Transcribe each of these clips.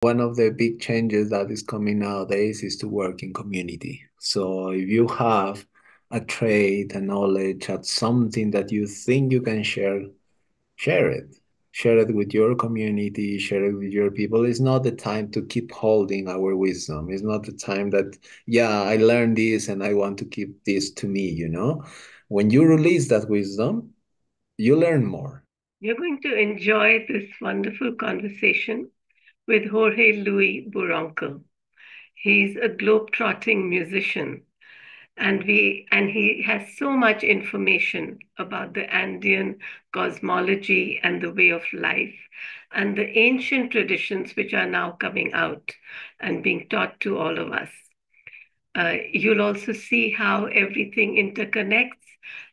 One of the big changes that is coming nowadays is to work in community. So if you have a trait, a knowledge, something that you think you can share, share it. Share it with your community, share it with your people. It's not the time to keep holding our wisdom. It's not the time that, yeah, I learned this and I want to keep this to me, you know? When you release that wisdom, you learn more. You're going to enjoy this wonderful conversation with Jorge Luis Bouroncle. He's a globetrotting musician, and he has so much information about the Andean cosmology and the way of life and the ancient traditions which are now coming out and being taught to all of us. You'll also see how everything interconnects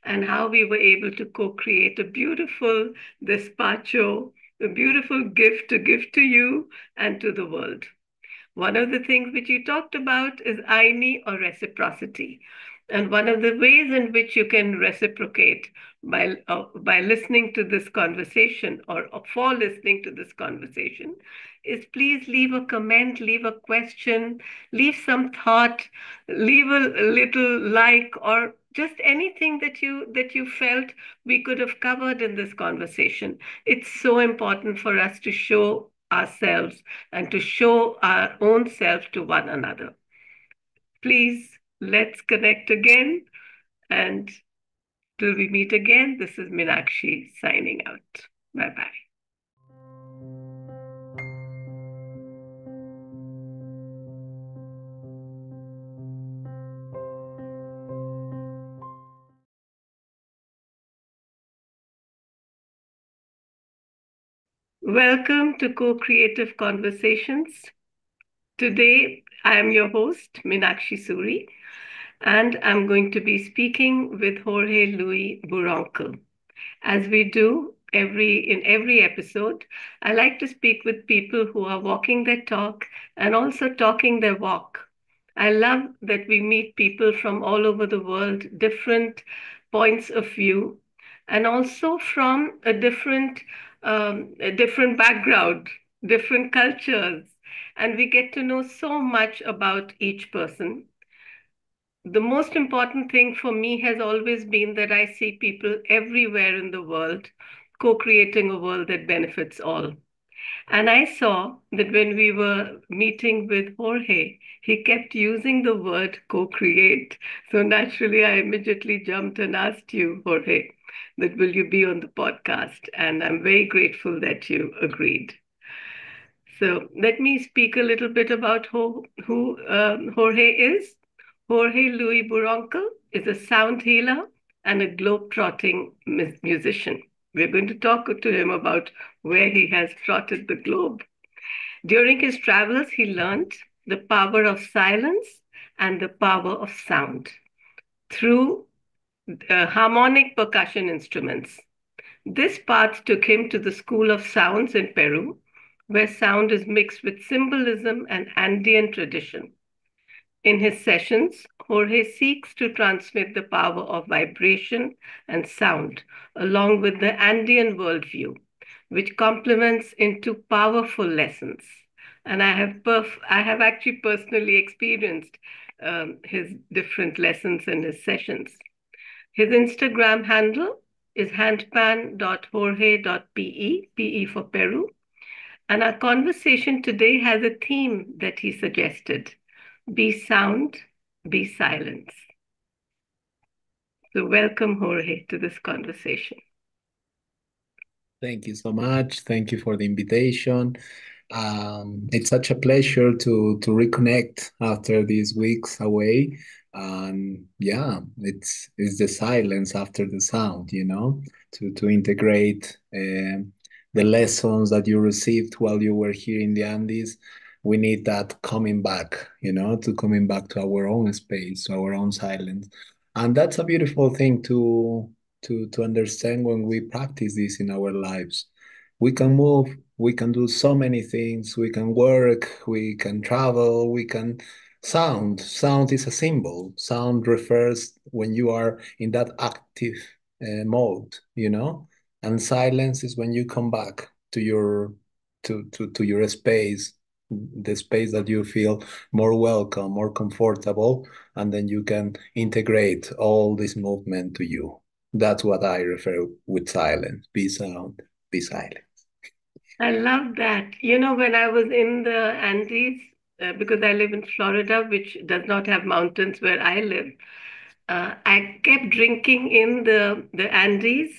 and how we were able to co-create a beautiful despacho, a beautiful gift to give to you and to the world. One of the things which you talked about is irony or reciprocity. And one of the ways in which you can reciprocate by listening to this conversation or for listening to this conversation is please leave a comment, leave a question, leave some thought, leave a little like or just anything that you felt we could have covered in this conversation. It's so important for us to show ourselves and to show our own self to one another. Please, let's connect again. And till we meet again, this is Meenakshi signing out. Bye bye. Welcome to Co-Creative Conversations. Today, I am your host, Meenakshi Suri, and I'm going to be speaking with Jorge Luis Bouroncle. As we do in every episode, I like to speak with people who are walking their talk and also talking their walk. I love that we meet people from all over the world, different points of view, and also from a different background, different cultures, and we get to know so much about each person. The most important thing for me has always been that I see people everywhere in the world co-creating a world that benefits all. And I saw that when we were meeting with Jorge, he kept using the word co-create. So naturally, I immediately jumped and asked you, Jorge, that will you be on the podcast? And I'm very grateful that you agreed. So let me speak a little bit about who Jorge is. Jorge Luis Bouroncle is a sound healer and a globe-trotting musician. We're going to talk to him about where he has trotted the globe. During his travels, he learned the power of silence and the power of sound through harmonic percussion instruments. This path took him to the School of Sounds in Peru, where sound is mixed with symbolism and Andean tradition. In his sessions, Jorge seeks to transmit the power of vibration and sound, along with the Andean worldview, which complements into powerful lessons. And I have actually personally experienced his different lessons and his sessions. His Instagram handle is handpan.jorge.pe, PE for Peru. And our conversation today has a theme that he suggested: be sound, be silence. So, welcome, Jorge, to this conversation. Thank you so much. Thank you for the invitation. It's such a pleasure to reconnect after these weeks away. Yeah, it's the silence after the sound, you know, to integrate the lessons that you received while you were here in the Andes. We need that coming back, you know, to coming back to our own space, to our own silence. And that's a beautiful thing to understand when we practice this in our lives. We can move, we can do so many things, we can work, we can travel, we can sound. Sound is a symbol. Sound refers when you are in that active mode, you know? And silence is when you come back to your to your space the space that you feel more welcome, more comfortable, and then you can integrate all this movement to you. That's what I refer with silence. Be sound, be silent. I love that. You know, when I was in the Andes, because I live in Florida, which does not have mountains where I live, I kept drinking in the Andes,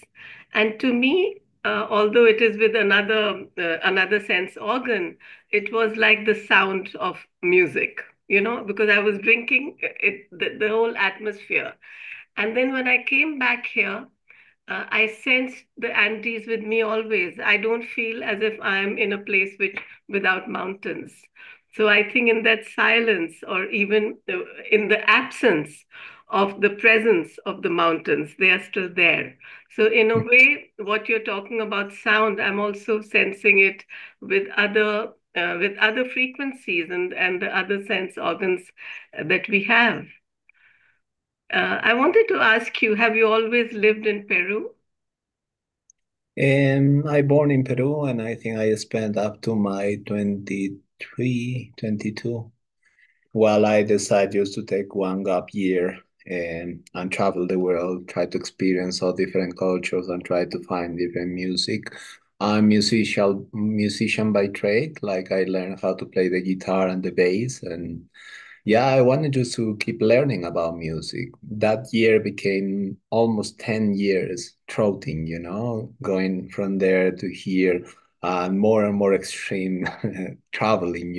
and to me, although it is with another sense organ, it was like the sound of music. You know, because I was drinking the whole atmosphere. And then when I came back here, I sense the Andes with me always. I don't feel as if I'm in a place without mountains. So I think in that silence, or even in the absence of the presence of the mountains, they are still there. So in a way, what you're talking about sound, I'm also sensing it with other frequencies and the other sense organs that we have. I wanted to ask you, have you always lived in Peru? I born in Peru, and I think I spent up to my 23, 22, while I decided just to take one gap year and travel the world, try to experience all different cultures and try to find different music. I'm musician by trade. Like I learned how to play the guitar and the bass, and yeah, I wanted just to keep learning about music. That year became almost 10 years trotting, going from there to here, and more extreme traveling,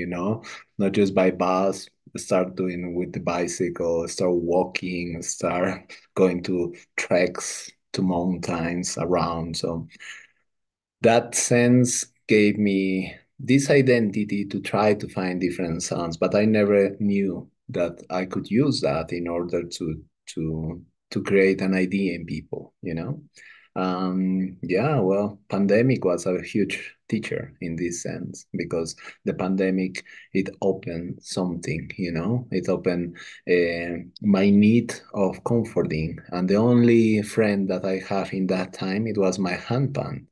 not just by bus, start doing with the bicycle, start walking, start going to treks to mountains around. So that sense gave me this identity to try to find different sounds, but I never knew that I could use that in order to to create an idea in people. Yeah, well, pandemic was a huge teacher in this sense because the pandemic, it opened something. It opened my need of comforting, and the only friend that I have in that time, it was my handpan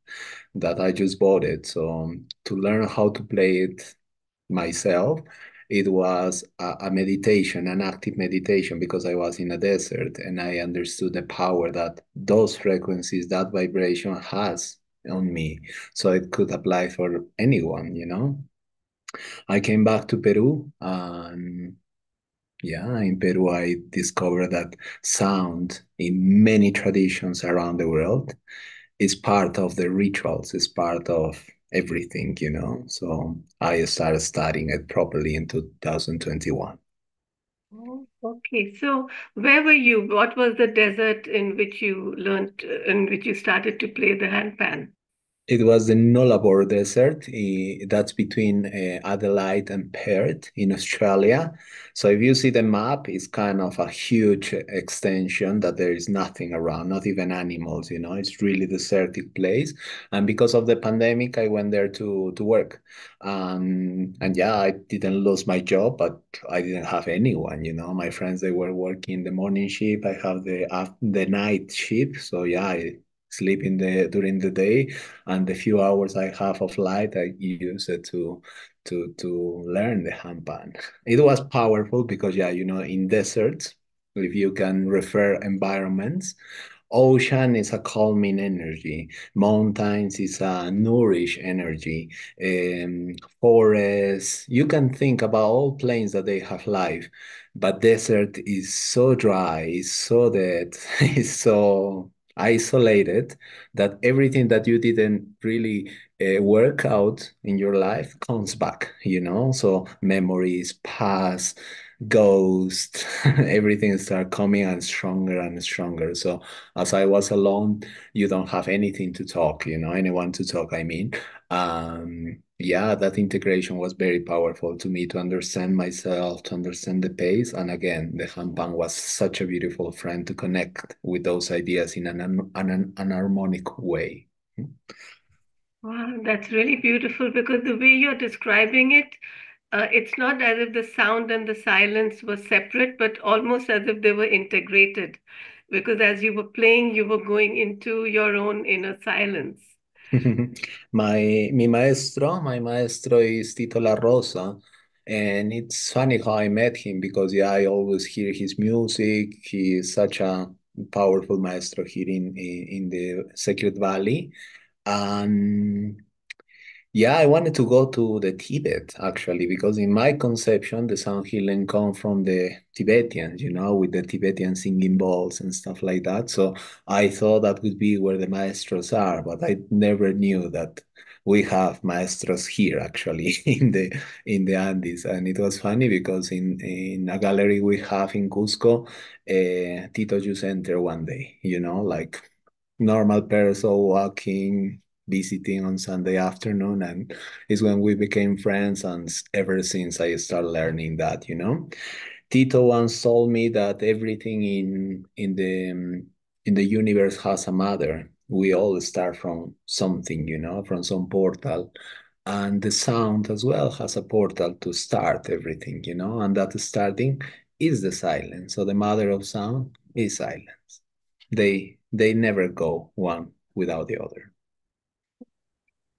that I just bought it. So to learn how to play it myself, it was a meditation, an active meditation, because I was in a desert and I understood the power that those frequencies, that vibration has on me. So it could apply for anyone. I came back to Peru, and yeah, in Peru, I discovered that sound in many traditions around the world is part of the rituals, is part of everything. So I started studying it properly in 2021. Oh, okay. So where were you? What was the desert in which you learned, in which you started to play the handpan? It was the Nullarbor Desert. That's between Adelaide and Perth in Australia. So if you see the map, it's kind of a huge extension that there is nothing around, not even animals. It's really desertic place. And because of the pandemic, I went there to work. And yeah, I didn't lose my job, but I didn't have anyone. My friends, they were working the morning shift. I have the night shift. So yeah, I sleep during the day, and the few hours I have of light, I use it to learn the handpan. It was powerful because yeah, in deserts, if you can refer environments, ocean is a calming energy, mountains is a nourish energy, forests. You can think about all planes that they have life, but desert is so dry, is so dead, is so isolated that everything that you didn't really work out in your life comes back. So memories, past, ghost, everything start coming and stronger and stronger. So as I was alone, you don't have anything to talk, anyone to talk, I mean. Yeah, that integration was very powerful to me to understand myself, to understand the pace. And again, the handpan was such a beautiful friend to connect with those ideas in an harmonic way. Wow, that's really beautiful because the way you're describing it, it's not as if the sound and the silence were separate, but almost as if they were integrated. Because as you were playing, you were going into your own inner silence. My maestro is Tito La Rosa, and it's funny how I met him because yeah, I always hear his music. He is such a powerful maestro here in the Sacred Valley, and yeah, I wanted to go to the Tibet actually, because in my conception, the sound healing come from the Tibetans, with the Tibetan singing bowls and stuff like that. So I thought that would be where the maestros are, but I never knew that we have maestros here actually in the Andes. And it was funny because in a gallery we have in Cusco, Tito just entered one day, like normal person walking, visiting on Sunday afternoon, and it's when we became friends. And ever since I started learning that. Tito once told me that everything in the universe has a mother. We all start from something, from some portal. And the sound as well has a portal to start everything, and that starting is the silence. So the mother of sound is silence. They never go one without the other.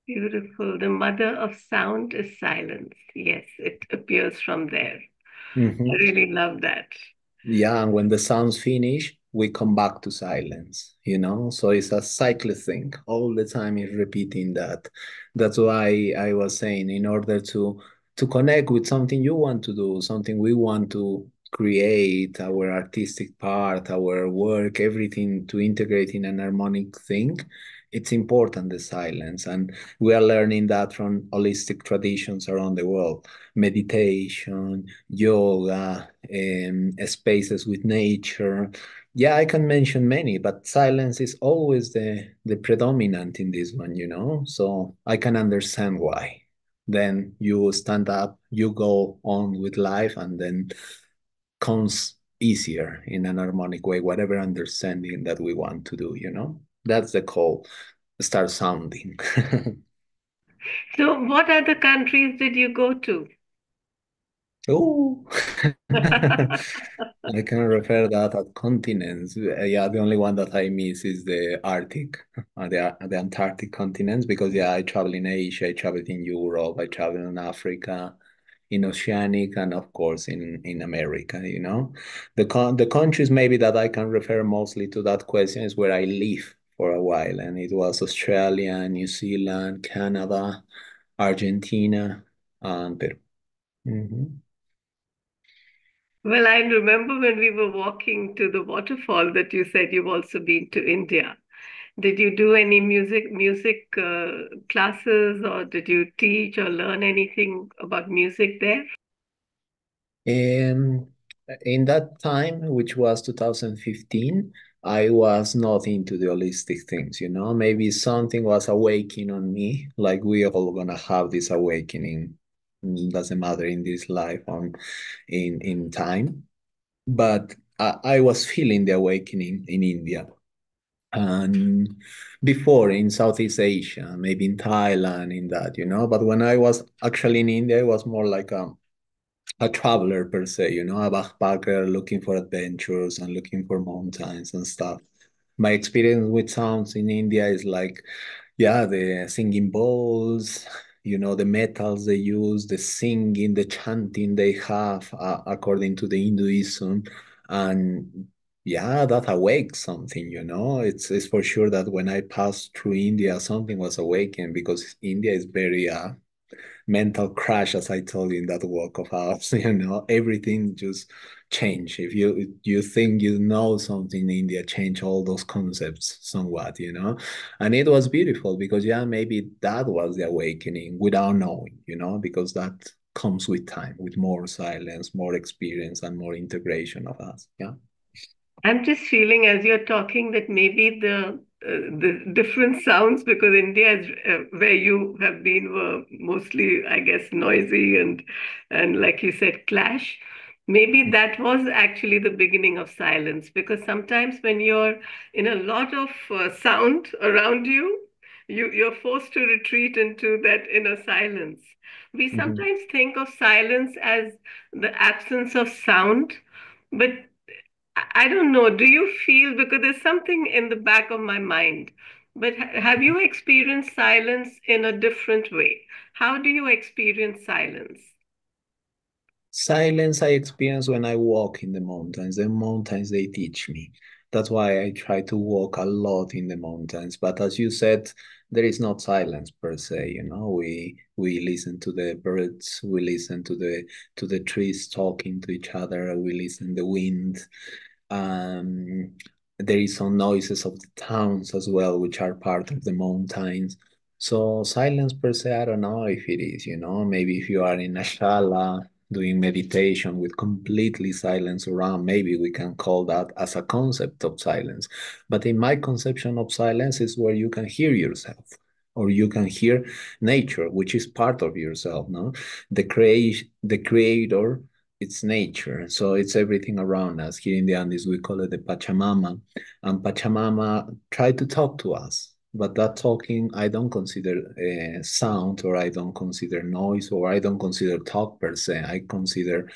Beautiful. The mother of sound is silence. Yes, it appears from there. I Mhm. really love that. Yeah, and when the sounds finish, we come back to silence. So it's a cyclic thing. All the time is repeating that. That's why I was saying, in order to connect with something you want to do, something we want to create, our artistic part, our work, everything to integrate in an harmonic thing, it's important the silence. And we are learning that from holistic traditions around the world. Meditation, yoga, spaces with nature. Yeah, I can mention many, but silence is always the predominant in this one. So I can understand why. Then you stand up, you go on with life, and then comes easier in an harmonic way, whatever understanding that we want to do. That's the call. Start sounding. So, what other countries did you go to? Oh, I can refer that at continents. Yeah, the only one that I miss is the Arctic, the Antarctic continents, because yeah, I travel in Asia, I travel in Europe, I travel in Africa, in Oceanic, and of course in America. The countries maybe that I can refer mostly to that question is where I live for a while, and it was Australia, New Zealand, Canada, Argentina, and Peru. Mhm. Well, I remember when we were walking to the waterfall that you said you've also been to India. Did you do any music classes, or did you teach or learn anything about music there? Um, in that time, which was 2015, I was not into the holistic things. Maybe something was awakening on me, like we all gonna have this awakening. Doesn't matter in this life on in time. But I was feeling the awakening in India and before in Southeast Asia, maybe in Thailand, in that. But when I was actually in India, it was more like a traveler per se, a backpacker looking for adventures and looking for mountains and stuff. My experience with sounds in India is like, yeah, the singing bowls, the metals they use, the singing, the chanting they have, according to the Hinduism. And yeah, that awakes something. It's for sure that when I passed through India, something was awakened because India is very mental crash, as I told you in that walk of hours. Everything just change. If you think you know something in India, change all those concepts somewhat. And it was beautiful because yeah, maybe that was the awakening without knowing, because that comes with time, with more silence, more experience, and more integration of us. Yeah. I'm just feeling as you're talking that maybe the different sounds, because India is where you have been were mostly, I guess, noisy and like you said, clash. Maybe that was actually the beginning of silence, because sometimes when you're in a lot of sound around you, you're forced to retreat into that inner silence. We Mhm. sometimes think of silence as the absence of sound, but I don't know. Do you feel, because there's something in the back of my mind But have you experienced silence in a different way? How do you experience silence? Silence I experience when I walk in the mountains. The mountains, they teach me. That's why I try to walk a lot in the mountains. But as you said, there is not silence per se, you know. We listen to the birds, we listen to the trees talking to each other, we listen the wind. Um, there is some noises of the towns as well, which are part of the mountains. So silence per se, I don't know if it is, you know, maybe if you are in a shala doing meditation with completely silence around, maybe we can call that as a concept of silence. But in my conception of silence is where you can hear yourself or you can hear nature, which is part of yourself, no? The creator, it's nature. So it's everything around us. Here in the Andes, we call it the Pachamama. And Pachamama try to talk to us. But that talking, I don't consider sound, or I don't consider noise, or I don't consider talk per se. I consider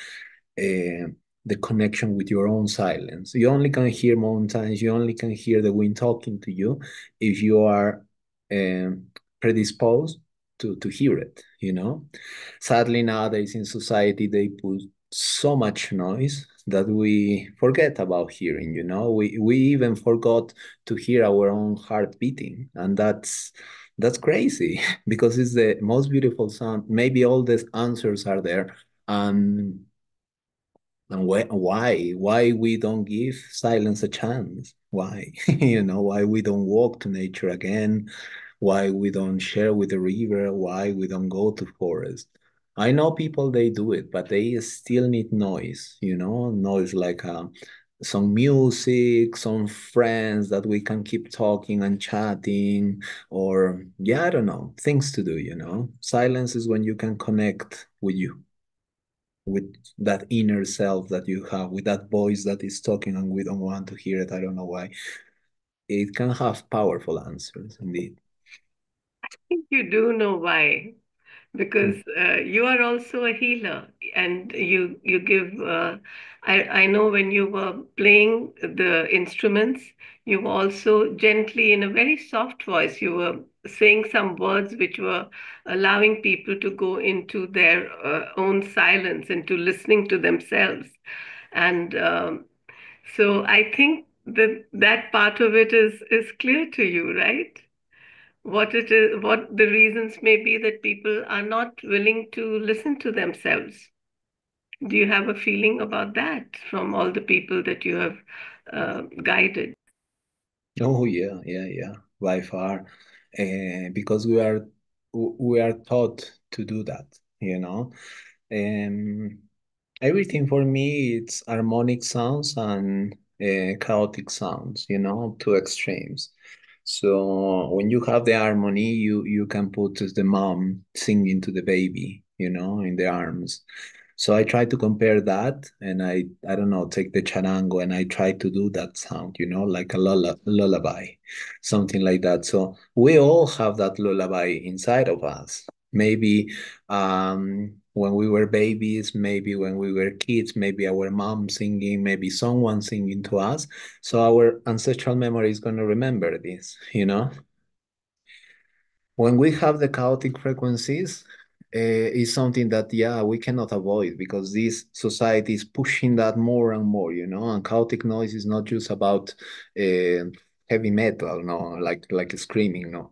uh, the connection with your own silence. You only can hear mountains, you only can hear the wind talking to you if you are um, predisposed to hear it, you know? Sadly, nowadays in society, they put so much noise that we forget about hearing, you know? We even forgot to hear our own heart beating, and that's crazy because it's the most beautiful sound. Maybe all the answers are there, and why we don't give silence a chance? Why? You know, why we don't walk to nature again? Why we don't share with the river? Why we don't go to forest? I know people, they do it, but they still need noise, you know, noise like some music, some friends that we can keep talking and chatting, or yeah, I don't know, things to do, you know. Silence is when you can connect with you, with that inner self that you have, with that voice that is talking and we don't want to hear it. I don't know why. It can have powerful answers indeed. You do know why. Because Mm. you are also a healer, and you give. I know when you were playing the instruments, you also gently, in a very soft voice, you were saying some words which were allowing people to go into their own silence, into listening to themselves, and so I think that that part of it is clear to you, right? What it is, what the reasons may be that people are not willing to listen to themselves. Do you have a feeling about that from all the people that you have guided? Oh yeah, yeah, yeah, by far. Because we are taught to do that, you know. Um, Everything for me, it's harmonic sounds and chaotic sounds, you know, two extremes. So when you have the harmony, you can put the mom singing to the baby, you know, in the arms. So I try to compare that, and I don't know, take the charango and I try to do that sound, you know, like a lullaby, something like that. So we all have that lullaby inside of us. Maybe when we were babies, maybe when we were kids, maybe our mom singing, maybe someone singing to us. So our ancestral memory is going to remember this, you know? When we have the chaotic frequencies, is something that, yeah, we cannot avoid because this society is pushing that more and more, you know? And chaotic noise is not just about uh, heavy metal, no, like screaming, no.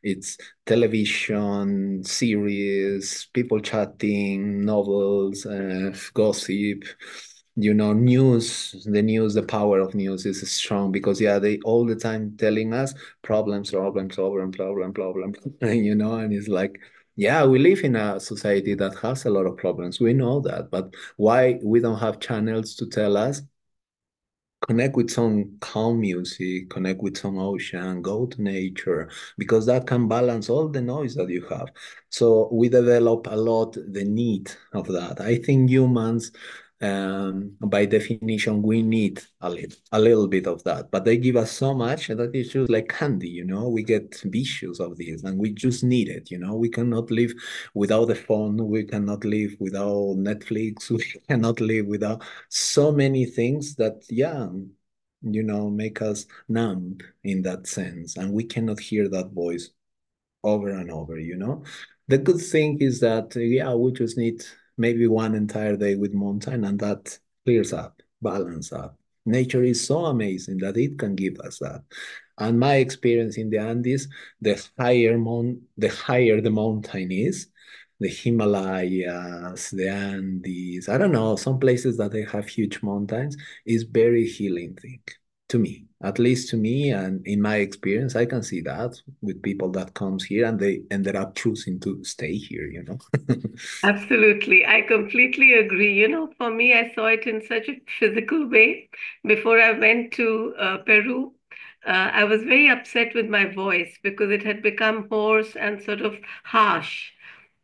It's television, series, people chatting, novels, gossip, you know, news. The news, the power of news is strong because yeah, they all the time telling us problem, you know, and it's like, yeah, we live in a society that has a lot of problems. We know that, but why we don't have channels to tell us connect with some calm music, connect with some ocean, go to nature, because that can balance all the noise that you have. So we develop a lot the need of that. I think humans, by definition, we need a little bit of that, but they give us so much that it's just like candy, you know. We get vicious of this, and we just need it, you know. We cannot live without the phone. We cannot live without Netflix. We cannot live without so many things that, yeah, make us numb in that sense, and we cannot hear that voice over and over. The good thing is that, yeah, we just need maybe one entire day with mountain, and that clears up, balance up. Nature is so amazing that it can give us that. And my experience in the Andes, the higher the mountain is, the Himalayas, the Andes, I don't know, some places that they have huge mountains is very healing thing to me, at least to me, and in my experience, I can see that with people that comes here and they ended up choosing to stay here. Absolutely. I completely agree. For me, I saw it in such a physical way. Before I went to Peru, I was very upset with my voice because it had become hoarse and sort of harsh,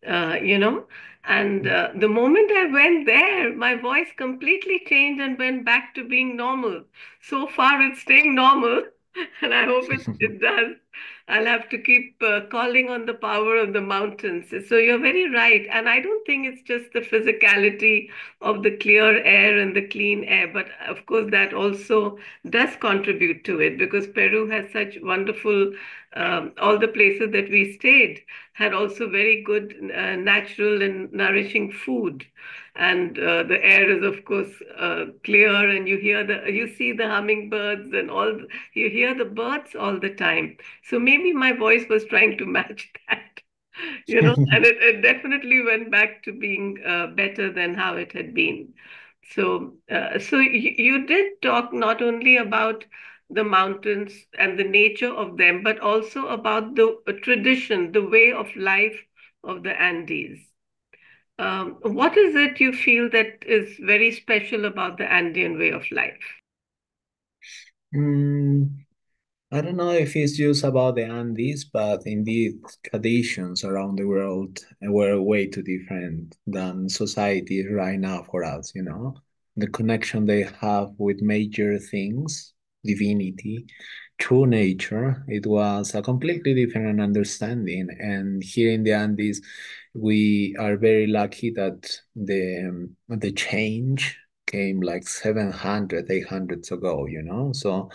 uh, you know. And the moment I went there, my voice completely changed and went back to being normal. So far, it's staying normal, and I hope it does. I'll have to keep calling on the power of the mountains. So you're very right. And I don't think it's just the physicality of the clear air and the clean air, but of course, that also does contribute to it because Peru has such wonderful, all the places that we stayed had also very good natural and nourishing food. And the air is, of course, clear, and you see the hummingbirds and you hear the birds all the time. So maybe my voice was trying to match that, and it definitely went back to being better than how it had been. So you did talk not only about the mountains and the nature of them, but also about the tradition, the way of life of the Andes. What is it you feel that is very special about the Andean way of life? Mm, I don't know if it's just about the Andes, but indeed, traditions around the world were way too different than society is right now for us. The connection they have with major things, divinity, true nature, it was a completely different understanding. And here in the Andes, we are very lucky that the change came like 700, 800 ago. So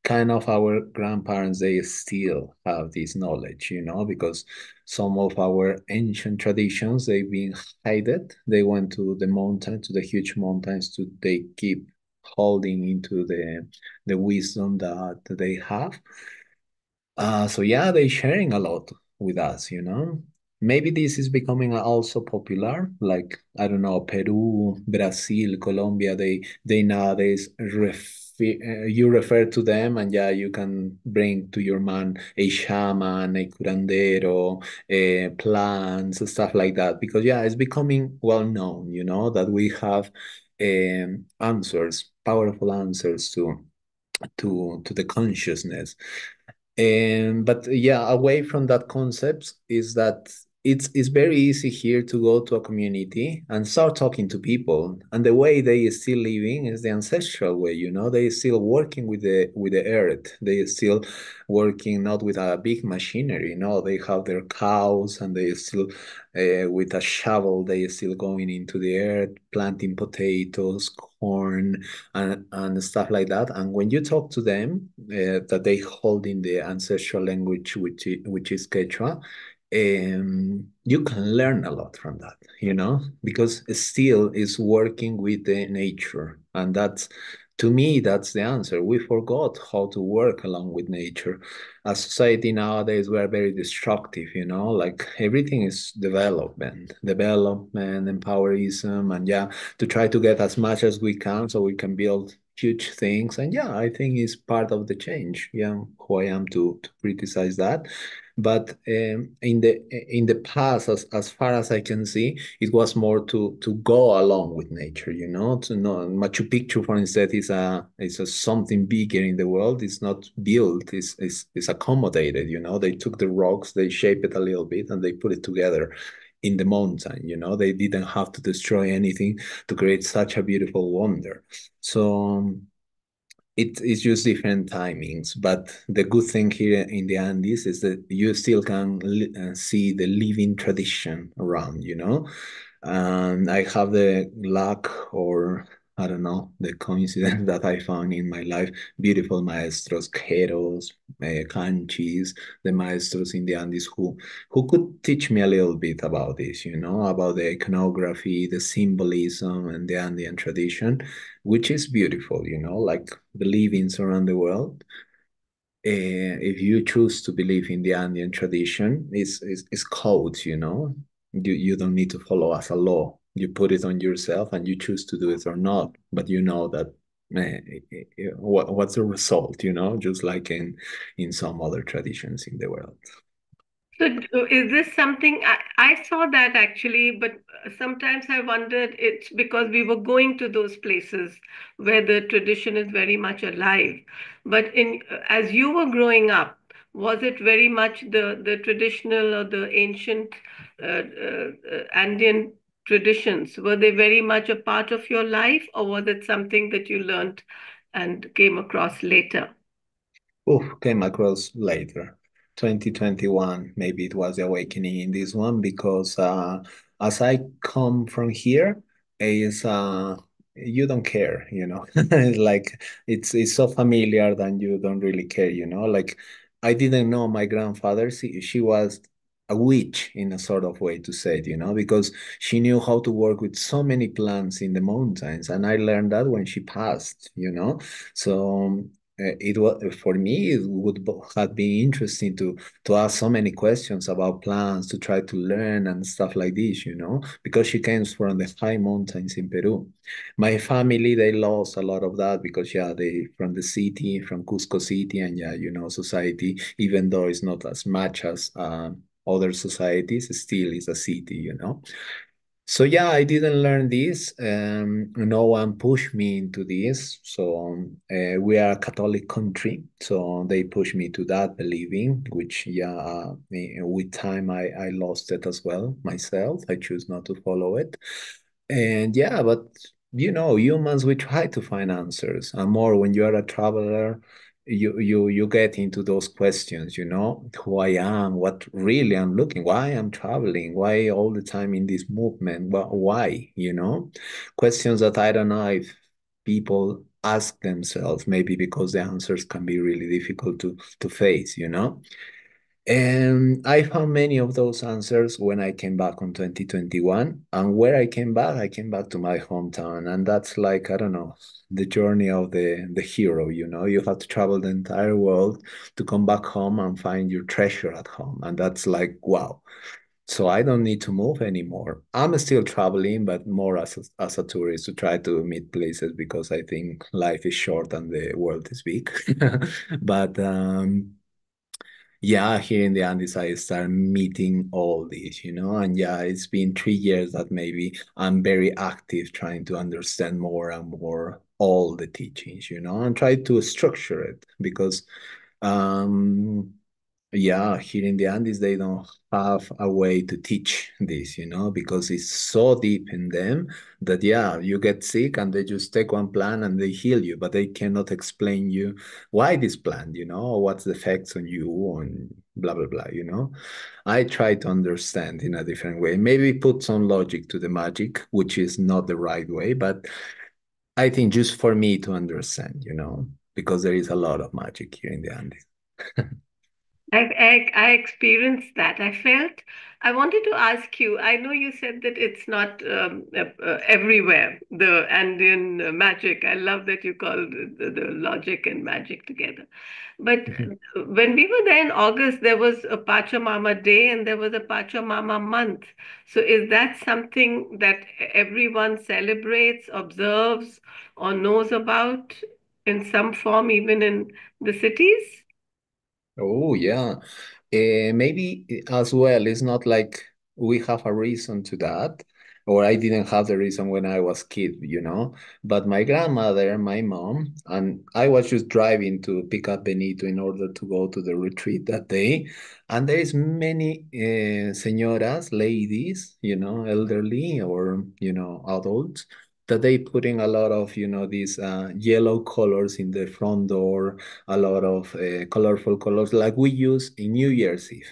kind of our grandparents, they still have this knowledge, because some of our ancient traditions, they've been hidden. They went to the mountain, to the huge mountains, to they keep holding into the wisdom that they have. So yeah, they're sharing a lot with us. Maybe this is becoming also popular, like I don't know, Peru, Brazil, Colombia. They nowadays you refer to them, and yeah, you can bring to your mind a shaman, a curandero, plants, stuff like that. Because yeah, it's becoming well known, that we have answers, powerful answers to the consciousness. But yeah, away from that concept is that it's very easy here to go to a community and start talking to people. And the way they are still living is the ancestral way. They are still working with the earth. They are still working not with a big machinery. No, they have their cows and they are still with a shovel, they are still going into the earth, planting potatoes, corn, and stuff like that. And when you talk to them, that they hold in the ancestral language, which is Quechua, you can learn a lot from that, because it still is working with the nature. And to me, that's the answer. We forgot how to work along with nature. As society nowadays, we're very destructive, like everything is development, empowerism, and yeah, to try to get as much as we can so we can build huge things. And yeah, I think it's part of the change. Yeah, who I am to criticize that. But in the past, as far as I can see, it was more to go along with nature. To know Machu Picchu, for instance, is a something bigger in the world. It's not built. It's accommodated. They took the rocks, they shape it a little bit, and they put it together in the mountain. They didn't have to destroy anything to create such a beautiful wonder. So it's just different timings, but the good thing here in the Andes is that you still can see the living tradition around. And I have the luck, or I don't know, the coincidence that I found in my life. Beautiful maestros, queros, canchis, the maestros in the Andes who could teach me a little bit about this, about the iconography, the symbolism, and the Andean tradition, which is beautiful, like believings around the world. If you choose to believe in the Andean tradition, it's codes, You don't need to follow as a law. You put it on yourself and you choose to do it or not. But you know that what's the result, just like in some other traditions in the world. So, is this something I saw that actually, but sometimes I wondered it's because we were going to those places where the tradition is very much alive. But as you were growing up, was it very much the traditional or the ancient Andean traditions? Were they very much a part of your life, or was it something that you learned and came across later? Oh, came across later. 2021, maybe it was the awakening in this one because as I come from here, is you don't care, It's like it's so familiar that you don't really care, Like I didn't know my grandfather, she was a witch in a sort of way to say it, because she knew how to work with so many plants in the mountains, and I learned that when she passed, So it was for me. It would have been interesting to ask so many questions about plants, to try to learn and stuff like this, because she came from the high mountains in Peru. My family, they lost a lot of that because yeah, they from the city, from Cusco City, and yeah, society, even though it's not as much as other societies, still is a city, So yeah, I didn't learn this. No one pushed me into this. So we are a Catholic country, so they pushed me to that believing, which yeah, with time I lost it as well myself. I choose not to follow it, and yeah, but humans, we try to find answers, and more when you are a traveler. You get into those questions, who I am, what really I'm looking, why I'm traveling, why all the time in this movement, why, questions that I don't know if people ask themselves, maybe because the answers can be really difficult to face, and I found many of those answers when I came back on 2021. And where I came back to my hometown. And that's like, I don't know, the journey of the hero, You have to travel the entire world to come back home and find your treasure at home. And that's like, wow. So I don't need to move anymore. I'm still traveling, but more as a tourist to try to meet places because I think life is short and the world is big. But yeah, here in the Andes, I start meeting all these, and yeah, it's been 3 years that maybe I'm very active trying to understand more and more all the teachings, and try to structure it because um, yeah, here in the Andes, they don't have a way to teach this, because it's so deep in them that, yeah, you get sick and they just take one plant and they heal you, but they cannot explain you why this plant, or what's the effects on you and blah, blah, blah, I try to understand in a different way, maybe put some logic to the magic, which is not the right way, but I think just for me to understand, because there is a lot of magic here in the Andes. I experienced that. I wanted to ask you, I know you said that it's not everywhere, the Andean magic. I love that you call the logic and magic together. But when we were there in August, there was a Pachamama day and there was a Pachamama month. So is that something that everyone celebrates, observes, or knows about in some form, even in the cities? Oh, yeah. Maybe as well, it's not like we have a reason to that, or I didn't have the reason when I was kid, But my grandmother, my mom, and I was just driving to pick up Benito in order to go to the retreat that day. And there is many señoras, ladies, elderly or, adults, that they putting a lot of, these yellow colors in the front door, a lot of colorful colors like we use in New Year's Eve,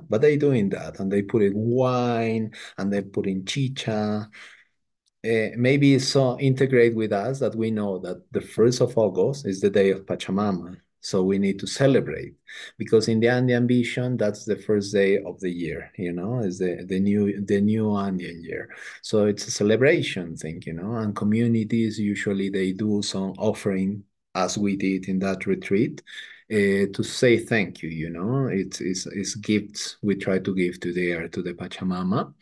but they doing that and they put in wine and they put in chicha maybe so integrate with us that we know that the 1st of August is the day of Pachamama. So we need to celebrate because in the Andean vision, that's the first day of the year, is the new Andean year. So it's a celebration thing, and communities usually they do some offering as we did in that retreat to say thank you, it's gifts we try to give to the Pachamama.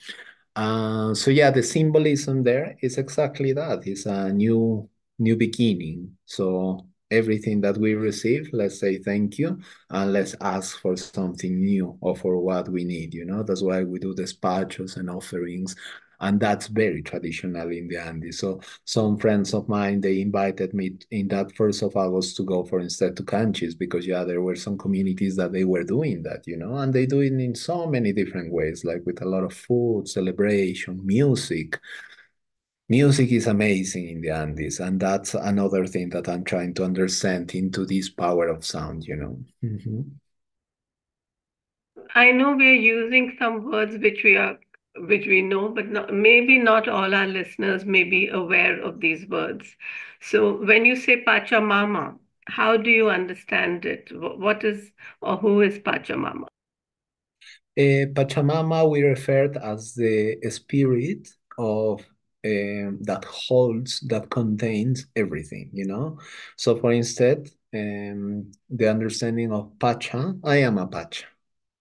So yeah, the symbolism there is exactly that. It's a new beginning. So everything that we receive, let's say thank you, and let's ask for something new or for what we need. That's why we do despachos and offerings. And that's very traditional in the Andes. So some friends of mine, they invited me in that 1st of August to go for instead to Canchis because yeah, there were some communities that they were doing that, and they do it in so many different ways, like with a lot of food, celebration, music. Music is amazing in the Andes, and that's another thing that I'm trying to understand into this power of sound. I know we are using some words which we know, but maybe not all our listeners may be aware of these words. So when you say Pachamama, how do you understand it? What is or who is Pachamama? Pachamama we referred as the spirit of that contains everything. So for instance, the understanding of Pacha, I am a Pacha.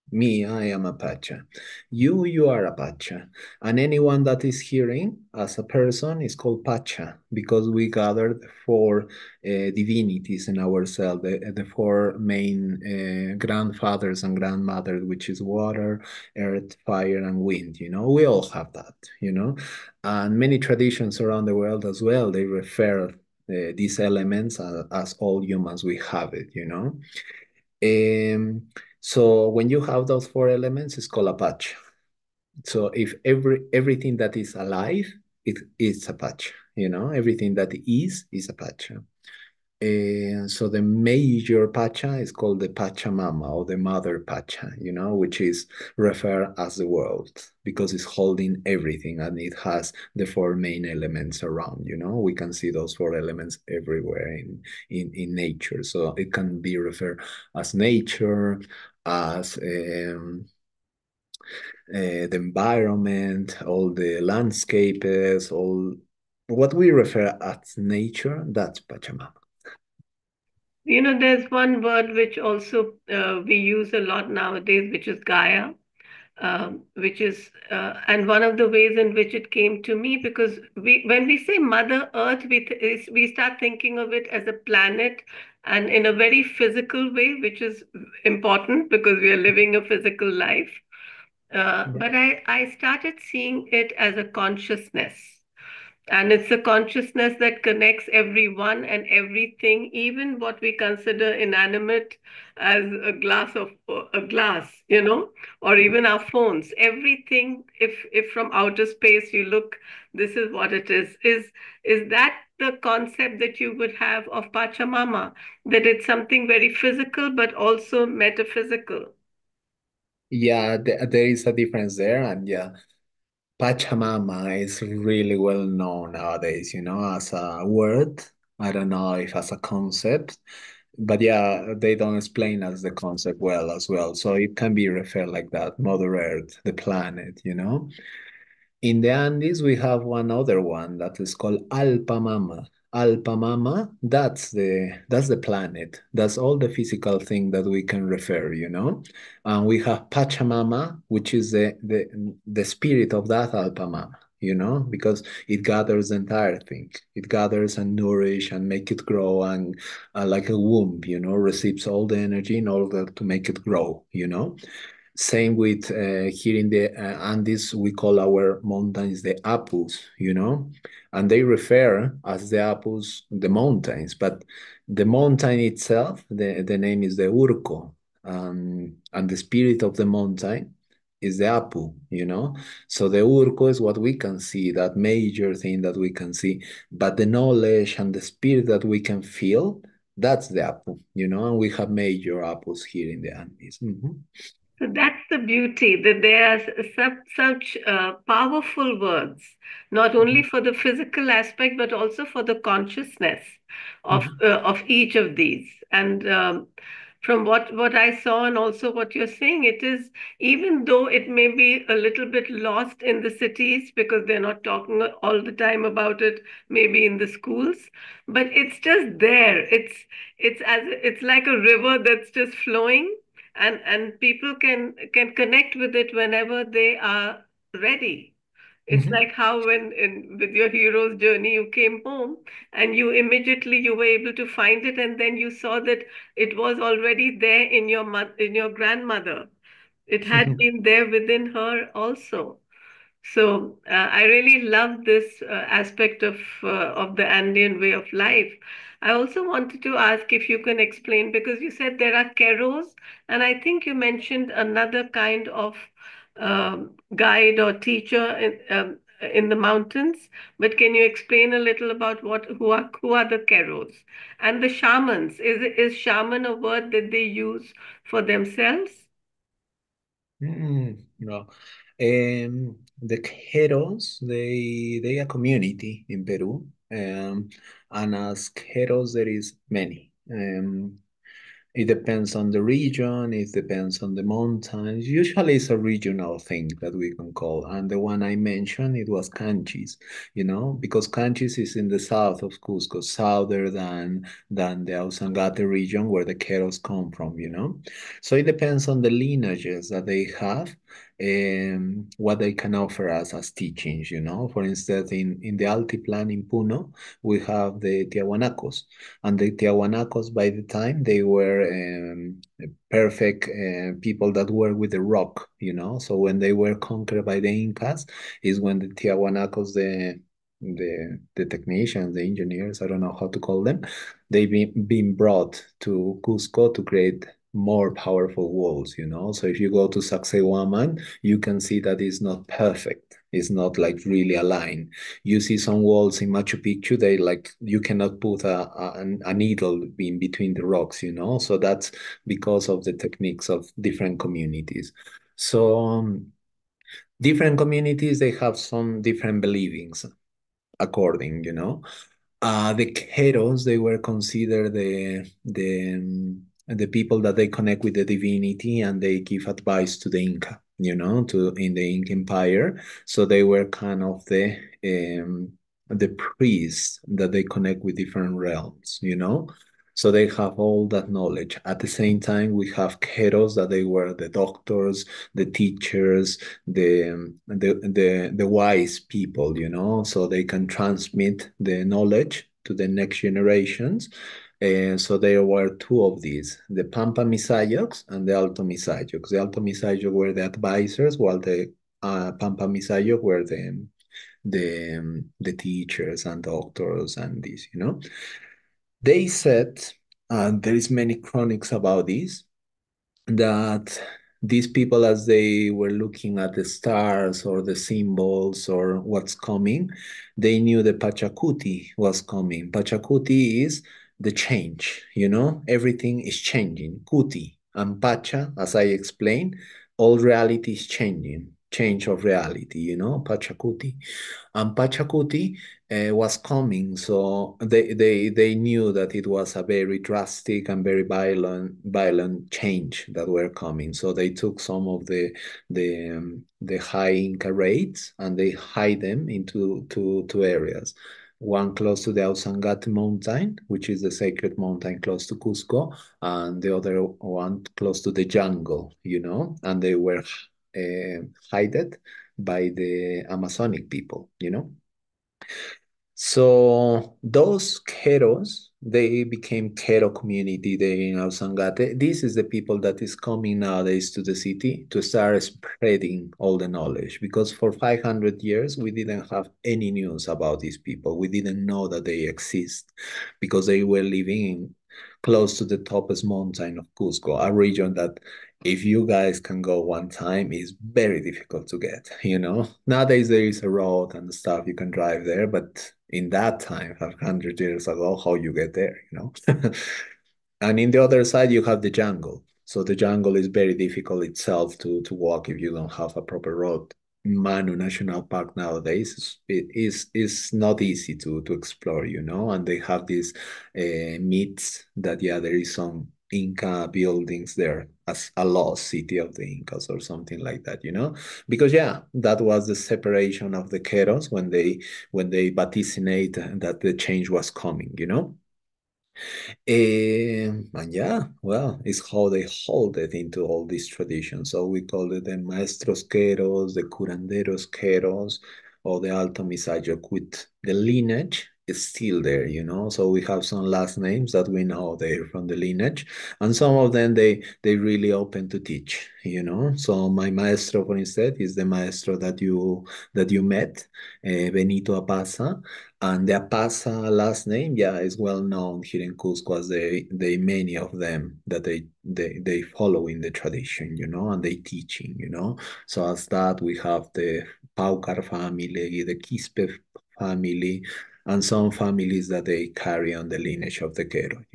Me, I am a Pacha. You are a Pacha. And anyone that is hearing as a person is called Pacha because we gathered four divinities in ourselves, the four main grandfathers and grandmothers, which is water, earth, fire, and wind. We all have that. And many traditions around the world as well, they refer these elements as all humans, we have it. Um, so when you have those four elements, it's called a patch. So if everything that is alive, it is a patch. Everything that is a patch. And so the major pacha is called the Pachamama or the mother pacha, which is referred as the world because it's holding everything and it has the four main elements around. We can see those four elements everywhere in nature. So it can be referred as nature, as the environment, all the landscapes, all what we refer as nature, that's Pachamama. There's one word which also we use a lot nowadays, which is Gaia, which is, and one of the ways in which it came to me, because when we say Mother Earth, we start thinking of it as a planet and in a very physical way, which is important because we are living a physical life. But I started seeing it as a consciousness. And it's a consciousness that connects everyone and everything, even what we consider inanimate as a glass, or even our phones. Everything, if from outer space you look, this is what it is. Is that the concept that you would have of Pachamama? That it's something very physical, but also metaphysical. Yeah, there is a difference there, and yeah, Pachamama is really well known nowadays, as a word. I don't know if as a concept, but yeah, they don't explain us the concept well as well. So it can be referred like that, Mother Earth, the planet. In the Andes, we have one other one that is called Alpamama. Alpamama, that's the planet. That's all the physical thing that we can refer. And we have Pachamama, which is the spirit of that Alpamama, because it gathers the entire thing. It gathers and nourish and make it grow and like a womb, receives all the energy in order to make it grow. Same with here in the Andes, we call our mountains the Apus, and they refer as the Apus, the mountains, but the mountain itself, the name is the Urco, and the spirit of the mountain is the Apu. So the Urco is what we can see, that major thing that we can see, but the knowledge and the spirit that we can feel, that's the Apu, and we have major Apus here in the Andes. So that's the beauty, that there are such powerful words, not only Mhm. for the physical aspect, but also for the consciousness Mhm. of each of these. And from what I saw, and also what you're saying, it is, even though it may be a little bit lost in the cities because they're not talking all the time about it, maybe in the schools, but it's just there. It's like a river that's just flowing, and people can connect with it whenever they are ready. It's Mhm. like how with your hero's journey, you came home and you were able to find it, and then you saw that it was already there in in your grandmother. It had been there within her also. So I really love this aspect of the Andean way of life. I also wanted to ask if you can explain, because you said there are keros, and I think you mentioned another kind of guide or teacher in the mountains. But can you explain a little about who are the keros and the shamans? Is shaman a word that they use for themselves? No. The Queros, they are community in Peru. And as Queros, there is many. It depends on the region, it depends on the mountains. Usually it's a regional thing that we can call. And the one I mentioned, it was Canchis, because Canchis is in the south of Cusco, southern than the Ausangate region where the Queros come from. So it depends on the lineages that they have and what they can offer us as teachings. For instance, in the Altiplan in Puno, we have the Tiahuanacos. And the Tiahuanacos, by the time, they were perfect people that were with the rock. So when they were conquered by the Incas, is when the Tiahuanacos, the technicians, the engineers, I don't know how to call them, they've been brought to Cusco to create more powerful walls. So if you go to Sacsayhuaman, you can see that it's not perfect. It's not like really aligned. You see some walls in Machu Picchu, they like you cannot put a needle in between the rocks. So that's because of the techniques of different communities. So different communities, they have some different beliefs according. The Queros, they were considered the people that they connect with the divinity and they give advice to the Inca, to in the Inca Empire. So they were kind of the priests that they connect with different realms. So they have all that knowledge. At the same time, we have Queros that they were the doctors, the teachers, the wise people. So they can transmit the knowledge to the next generations. And so there were two of these, the Pampa Misayocs and the Alto Misayocs. The Alto Misayocs were the advisors, while the Pampa Misayocs were the teachers and doctors and this. They said, and there is many chronics about this, that these people, as they were looking at the stars or the symbols or what's coming, they knew the Pachacuti was coming. Pachacuti is the change. Everything is changing. Kuti and Pacha, as I explained, all reality is changing. Change of reality, Pachacuti. And Pachacuti was coming, so they knew that it was a very drastic and very violent change that were coming. So they took some of the high Inca raids and they hide them into two areas. One close to the Ausangate mountain, which is the sacred mountain close to Cusco, and the other one close to the jungle, and they were hidden by the Amazonic people. So those Queros, they became Quero community there in Ausangate. This is the people that is coming nowadays to the city to start spreading all the knowledge, because for 500 years we didn't have any news about these people. We didn't know that they exist because they were living close to the topest mountain of Cusco, a region that if you guys can go one time, is very difficult to get. Nowadays there is a road and stuff you can drive there, but in that time, 500 years ago, how you get there? And in the other side, you have the jungle. So the jungle is very difficult itself to walk if you don't have a proper road. Manu National Park nowadays is not easy to explore, and they have these myths that yeah, there is some Inca buildings there as a lost city of the Incas or something like that. Because yeah, that was the separation of the Queros when they vaticinate that the change was coming. And yeah, well, it's how they hold it into all these traditions. So we call it the maestros queros, the curanderos queros, or the alto misayo with the lineage is still there. So we have some last names that we know they're from the lineage, and some of them they really open to teach. So my maestro, for instance, is the maestro that you met, Benito Apasa. And the Apasa last name, yeah, is well known here in Cusco as they many of them that they follow in the tradition, and they teaching. So as that we have the Paucar family, the Quispe family, and some families that they carry on the lineage of the Quero.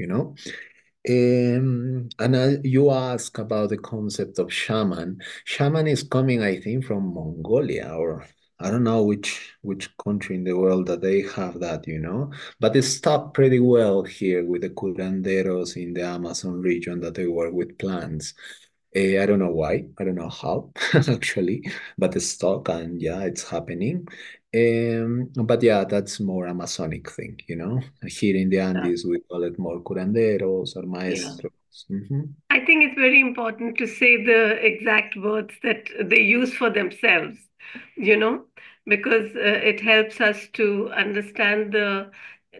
And you ask about the concept of shaman. Shaman is coming, I think, from Mongolia, or I don't know which country in the world that they have that. But it's stuck pretty well here with the curanderos in the Amazon region that they work with plants. I don't know why. I don't know how, actually, but it's stuck and yeah, it's happening. But yeah, that's more Amazonic thing. Here in the Yeah. Andes, we call it more curanderos or Yeah. maestros. Hmm. I think it's very important to say the exact words that they use for themselves, you know, because it helps us to understand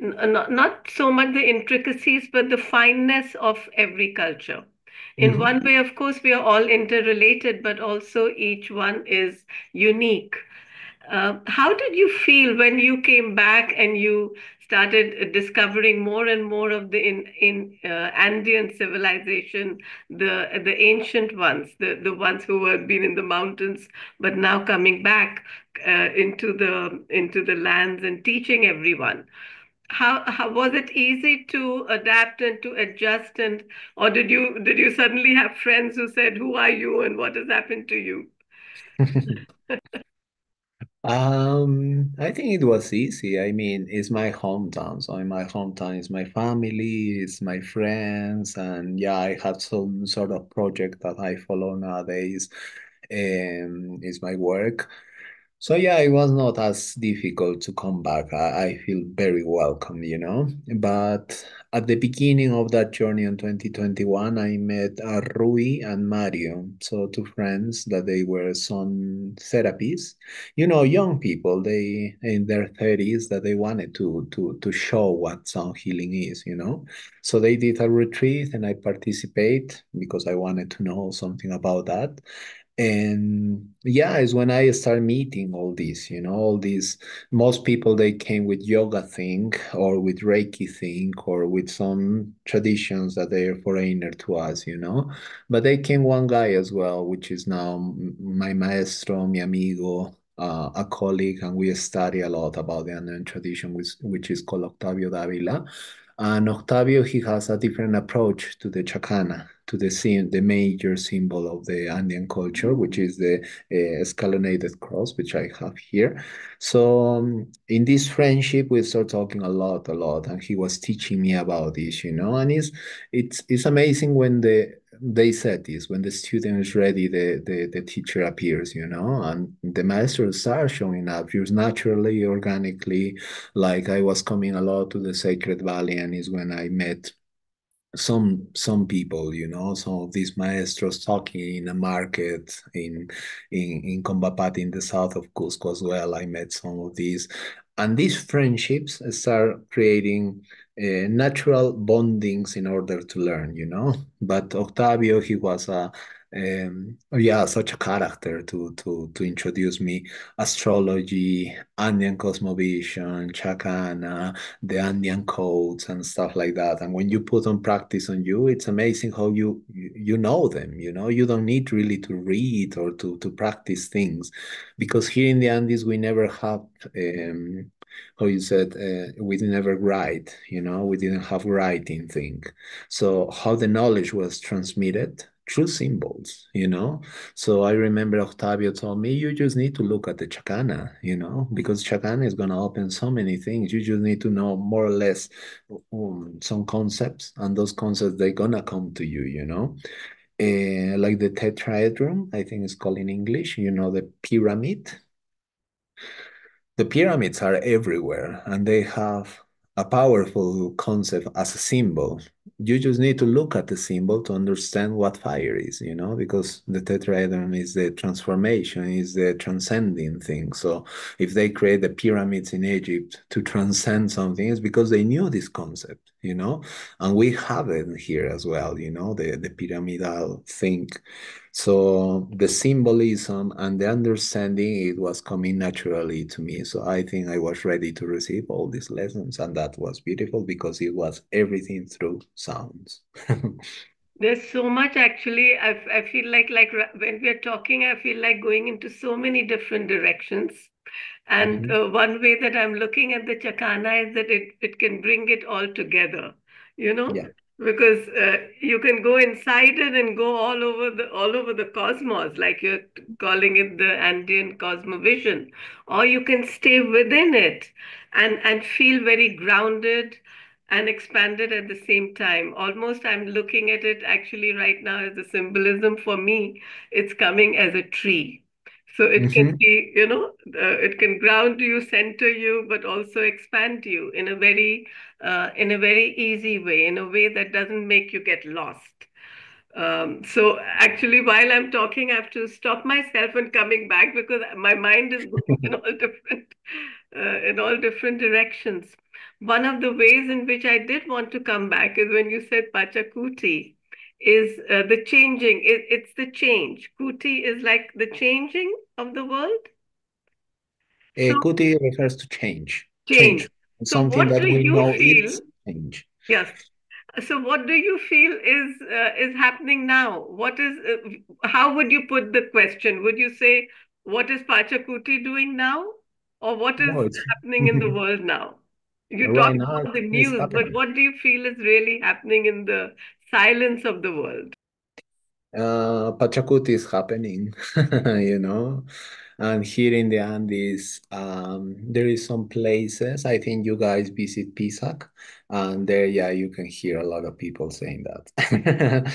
not so much the intricacies, but the fineness of every culture. In one Hmm. way, of course, we are all interrelated, but also each one is unique. How did you feel when you came back and you started discovering more and more of the in Andean civilization, the ancient ones, the ones who had been in the mountains, but now coming back into the lands and teaching everyone? How was it easy to adapt and to adjust, and or did you suddenly have friends who said, "Who are you and what has happened to you?" I think it was easy. I mean, it's my hometown. So in my hometown is my family, it's my friends, and yeah, I have some sort of project that I follow nowadays. Is my work. So yeah, it was not as difficult to come back. I feel very welcome. But at the beginning of that journey in 2021, I met Rui and Mario, so two friends that they were some therapists. Young people, they in their 30s that they wanted to show what sound healing is. So they did a retreat and I participate because I wanted to know something about that. And yeah, it's when I start meeting all these, most people they came with yoga thing or with Reiki thing or with some traditions that they are foreigner to us. But they came one guy as well, which is now my maestro, mi amigo, a colleague, and we study a lot about the Andean tradition, which is called Octavio Davila. And Octavio, he has a different approach to the chacana, to the major symbol of the Andean culture, which is the escalonated cross, which I have here. So in this friendship, we start talking a lot, and he was teaching me about this. And it's amazing when they said this when the student is ready, the teacher appears, and the master starts showing up just naturally, organically. Like I was coming a lot to the Sacred Valley, and is when I met some people, some of these maestros talking in a market in Combapati in the south of Cusco as well. I met some of these, and these friendships start creating natural bondings in order to learn. But Octavio, he was yeah, such a character to introduce me astrology, Andean cosmovision, Chacana, the Andean codes and stuff like that. And when you put on practice on you, it's amazing how you know them. You don't need really to read or to practice things, because here in the Andes we never have how you said we never write. We didn't have writing thing. So how the knowledge was transmitted through symbols, you know? So I remember Octavio told me, you just need to look at the chacana, you know, because chacana is going to open so many things. You just need to know more or less some concepts, and those concepts, they're going to come to you, you know? Like the tetrahedron, I think it's called in English, you know, the pyramid. The pyramids are everywhere and they have a powerful concept as a symbol. You just need to look at the symbol to understand what fire is, you know, because the tetrahedron is the transformation, is the transcending thing. So if they create the pyramids in Egypt to transcend something, it's because they knew this concept, you know, and we have it here as well, you know, the pyramidal thing. So the symbolism and the understanding, it was coming naturally to me. So I think I was ready to receive all these lessons, and that was beautiful because it was everything through sounds. There's so much actually. I feel when we are talking, I feel like going into so many different directions. And Mhm. one way that I'm looking at the chakana is that it can bring it all together, you know, Yeah. because you can go inside it and go all over the cosmos, like you're calling it the Andean cosmovision, or you can stay within it and feel very grounded and expanded at the same time. Almost, I'm looking at it actually right now as a symbolism for me. It's coming as a tree. So it can Hmm. be, it can ground you, center you, but also expand you in a very easy way, in a way that doesn't make you get lost. So actually, while I'm talking, I have to stop myself and coming back because my mind is going in all different directions. One of the ways in which I did want to come back is when you said Pachakuti is the changing. It's the change. Kuti is like the changing of the world. So Kuti refers to change, change. change, So something what that do we you know feel? it's change. Yes. So what do you feel is happening now? How would you put the question? Would you say what is Pachakuti doing now, or what is No, it's happening in the world now? You talk right now about the it's news, but happening. what do you feel is really happening in the silence of the world? Pachacuti is happening, you know. And here in the Andes, there is some places. I think you guys visit Pisac, and there, yeah, you can hear a lot of people saying that.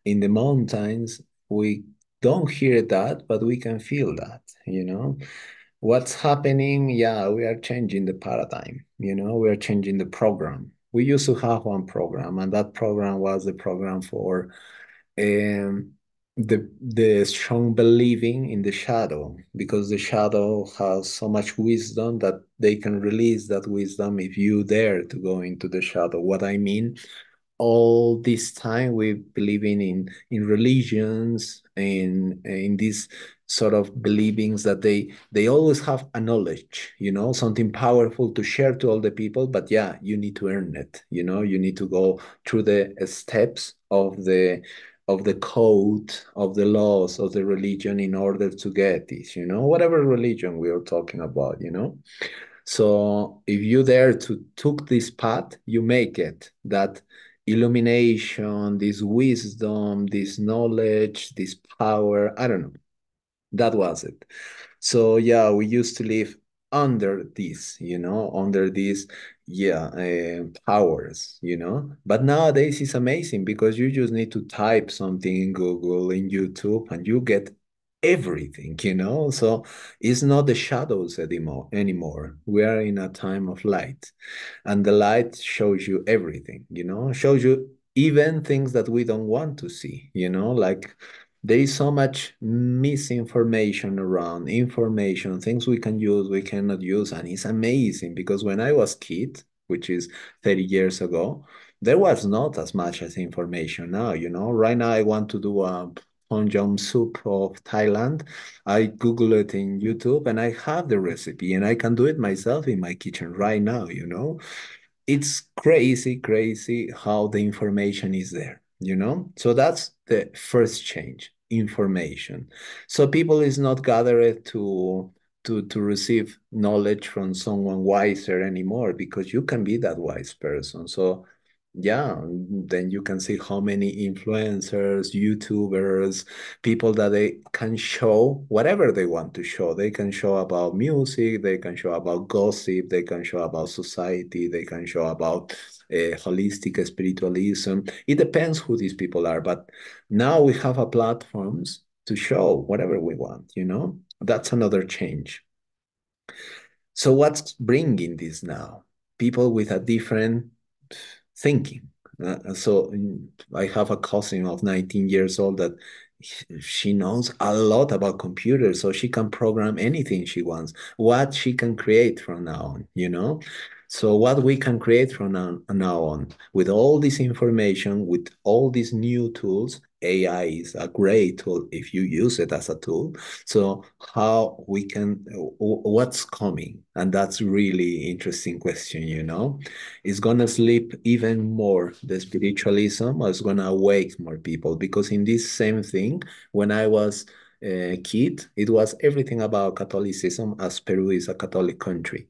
In the mountains, we don't hear that, but we can feel that, you know. What's happening? Yeah, we are changing the paradigm, you know, we are changing the program. We used to have one program, and that program was the program for um, the strong believing in the shadow, because the shadow has so much wisdom that they can release that wisdom if you dare to go into the shadow. What I mean, all this time we've believing in religions, in these sort of believings that they always have a knowledge, you know, something powerful to share to all the people, but yeah, you need to earn it, you know, you need to go through the steps of the code of the laws of the religion in order to get this, you know, whatever religion we are talking about, you know. So if you dare to took this path, you make it. That illumination, this wisdom, this knowledge, this power, I don't know. That was it. So yeah, we used to live under this, you know, under these, yeah, powers, you know. But nowadays it's amazing because you just need to type something in Google, in YouTube, and you get everything, you know. So it's not the shadows anymore. We are in a time of light, and the light shows you everything, you know, shows you even things that we don't want to see, you know, like there is so much misinformation around information, things we can use, we cannot use. And it's amazing because when I was kid, which is 30 years ago, there was not as much as information now, you know. Right now I want to do a tom yum soup of Thailand. I Google it in YouTube and I have the recipe and I can do it myself in my kitchen right now, you know. It's crazy, crazy how the information is there, you know? So that's the first change, information. So people is not gathered to receive knowledge from someone wiser anymore because you can be that wise person. So yeah, then you can see how many influencers, YouTubers, people that they can show whatever they want to show. They can show about music, they can show about gossip, they can show about society, they can show about holistic spiritualism. It depends who these people are, but now we have a platforms to show whatever we want, you know? That's another change. So what's bringing this now? People with a different thinking. I have a cousin of 19 years old that she knows a lot about computers, so she can program anything she wants, what she can create from now on, you know? So what we can create from now on, with all this information, with all these new tools, AI is a great tool if you use it as a tool. So how we can, what's coming? And that's really interesting question, you know? It's gonna sleep even more the spiritualism, or it's gonna awake more people, because in this same thing, when I was a kid, it was everything about Catholicism, as Peru is a Catholic country.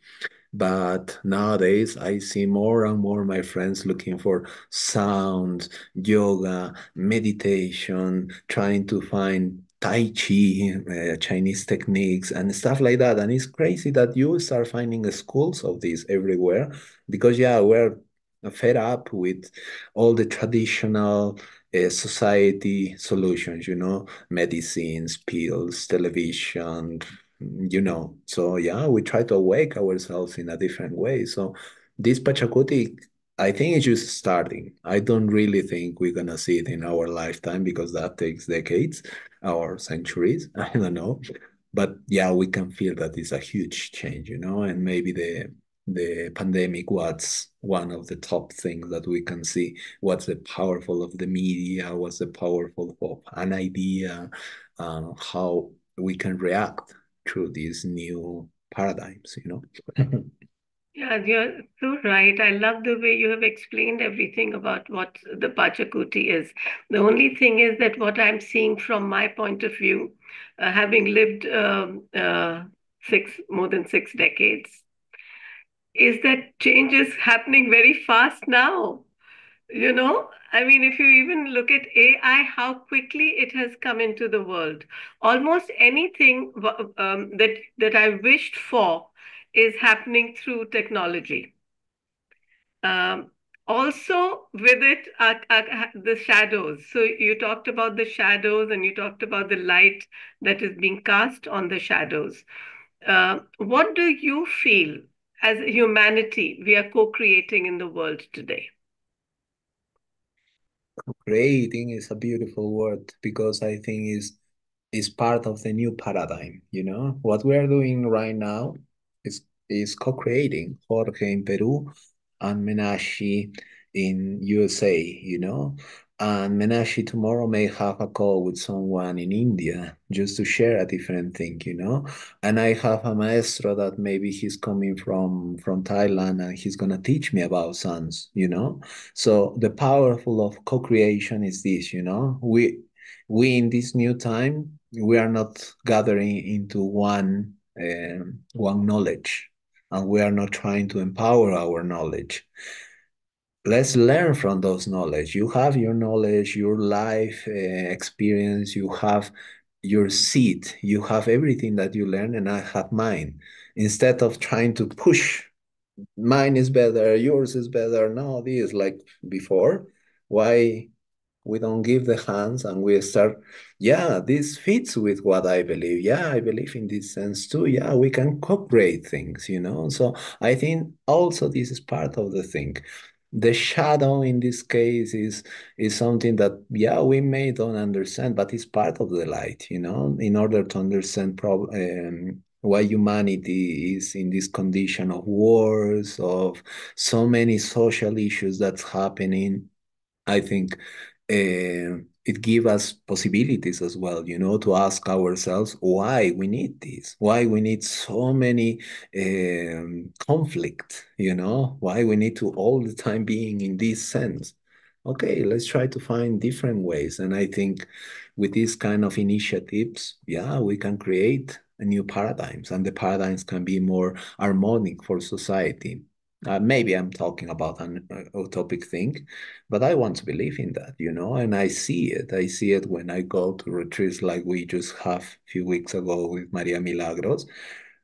But nowadays, I see more and more my friends looking for sound, yoga, meditation, trying to find Tai Chi, Chinese techniques, and stuff like that. And it's crazy that you start finding schools of this everywhere because, yeah, we're fed up with all the traditional society solutions, you know, medicines, pills, television, you know. So yeah, we try to awake ourselves in a different way. So this Pachacuti, I think it's just starting. I don't really think we're gonna see it in our lifetime because that takes decades or centuries. I don't know. But yeah, we can feel that it's a huge change, you know, and maybe the pandemic was one of the top things that we can see. What's the powerful of the media, what's the powerful of an idea, how we can react through these new paradigms, you know? Yeah, you're so right. I love the way you have explained everything about what the Pachakuti is. The only thing is that what I'm seeing from my point of view, having lived more than 6 decades, is that change is happening very fast now. You know, I mean, if you even look at AI, how quickly it has come into the world. Almost anything that I wished for is happening through technology. Um, Also, with it are the shadows. So you talked about the shadows and you talked about the light that is being cast on the shadows. What do you feel as humanity we are co-creating in the world today? Creating is a beautiful word because I think is part of the new paradigm, you know? What we are doing right now is co-creating. Jorge in Peru and Meenakshi in USA, you know? And Meenakshi tomorrow may have a call with someone in India just to share a different thing, you know? And I have a maestro that maybe he's coming from Thailand and he's gonna teach me about sounds, you know? So the powerful of co-creation is this, you know? We in this new time, we are not gathering into one knowledge, and we are not trying to empower our knowledge. Let's learn from those knowledge. You have your knowledge, your life experience, you have your seed, you have everything that you learn, and I have mine. Instead of trying to push, mine is better, yours is better, no, this like before. Why we don't give the hands and we start, yeah, this fits with what I believe. Yeah, I believe in this sense too. Yeah, we can co-create things, you know. So I think also this is part of the thing. The shadow in this case is something that, yeah, we may don't understand, but it's part of the light, you know, in order to understand why humanity is in this condition of wars, of so many social issues that's happening. I think it gives us possibilities as well, you know, to ask ourselves why we need this, why we need so many conflict, you know, why we need to all the time being in this sense. Okay, let's try to find different ways. And I think with these kind of initiatives, yeah, we can create a new paradigms, and the paradigms can be more harmonic for society. Maybe I'm talking about an utopic thing, but I want to believe in that, and I see it. I see it when I go to retreats like we just have a few weeks ago with Maria Milagros,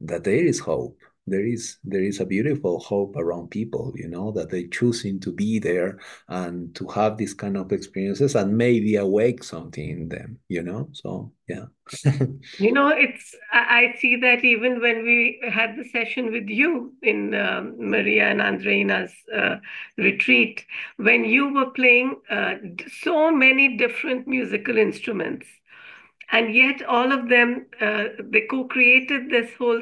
that there is hope. There is a beautiful hope around people, that they choosing to be there and to have these kind of experiences and maybe awake something in them. So yeah. I see that even when we had the session with you in Maria and Andreina's retreat, when you were playing so many different musical instruments, and yet all of them, they co-created this whole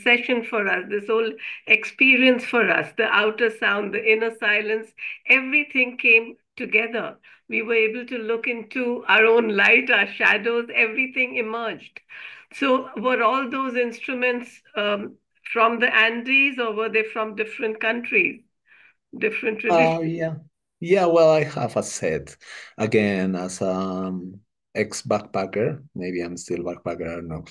session for us, this whole experience for us, the outer sound, the inner silence, everything came together. We were able to look into our own light, our shadows, everything emerged. So were all those instruments from the Andes, or were they from different countries, different Oh traditions? yeah. Yeah, well, I have a set again as ex-backpacker. Maybe I'm still backpacker, I don't know.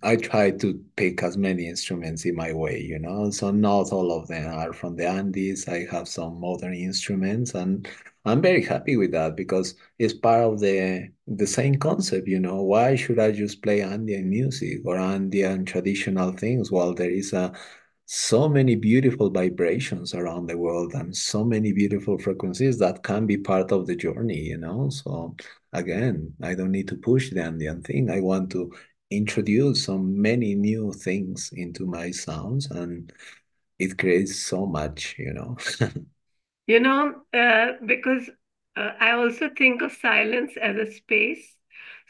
I try to pick as many instruments in my way. So not all of them are from the Andes. I have some modern instruments, and I'm very happy with that because it's part of the same concept. Why should I just play Andean music or Andean traditional things while there is so many beautiful vibrations around the world and so many beautiful frequencies that can be part of the journey. So again, I don't need to push the Andean thing. I want to introduce so many new things into my sounds, and it creates so much. Because I also think of silence as a space.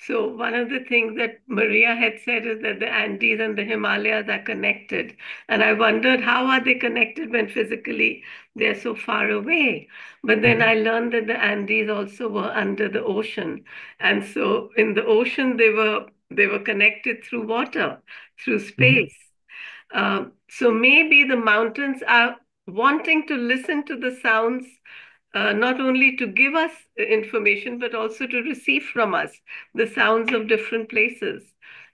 So, one of the things that Maria had said is that the Andes and the Himalayas are connected. And I wondered, how are they connected when physically they're so far away? But then I learned that the Andes also were under the ocean. And so, in the ocean, they were connected through water, through Mhm. space. So maybe the mountains are wanting to listen to the sounds, not only to give us information, but also to receive from us the sounds of different places.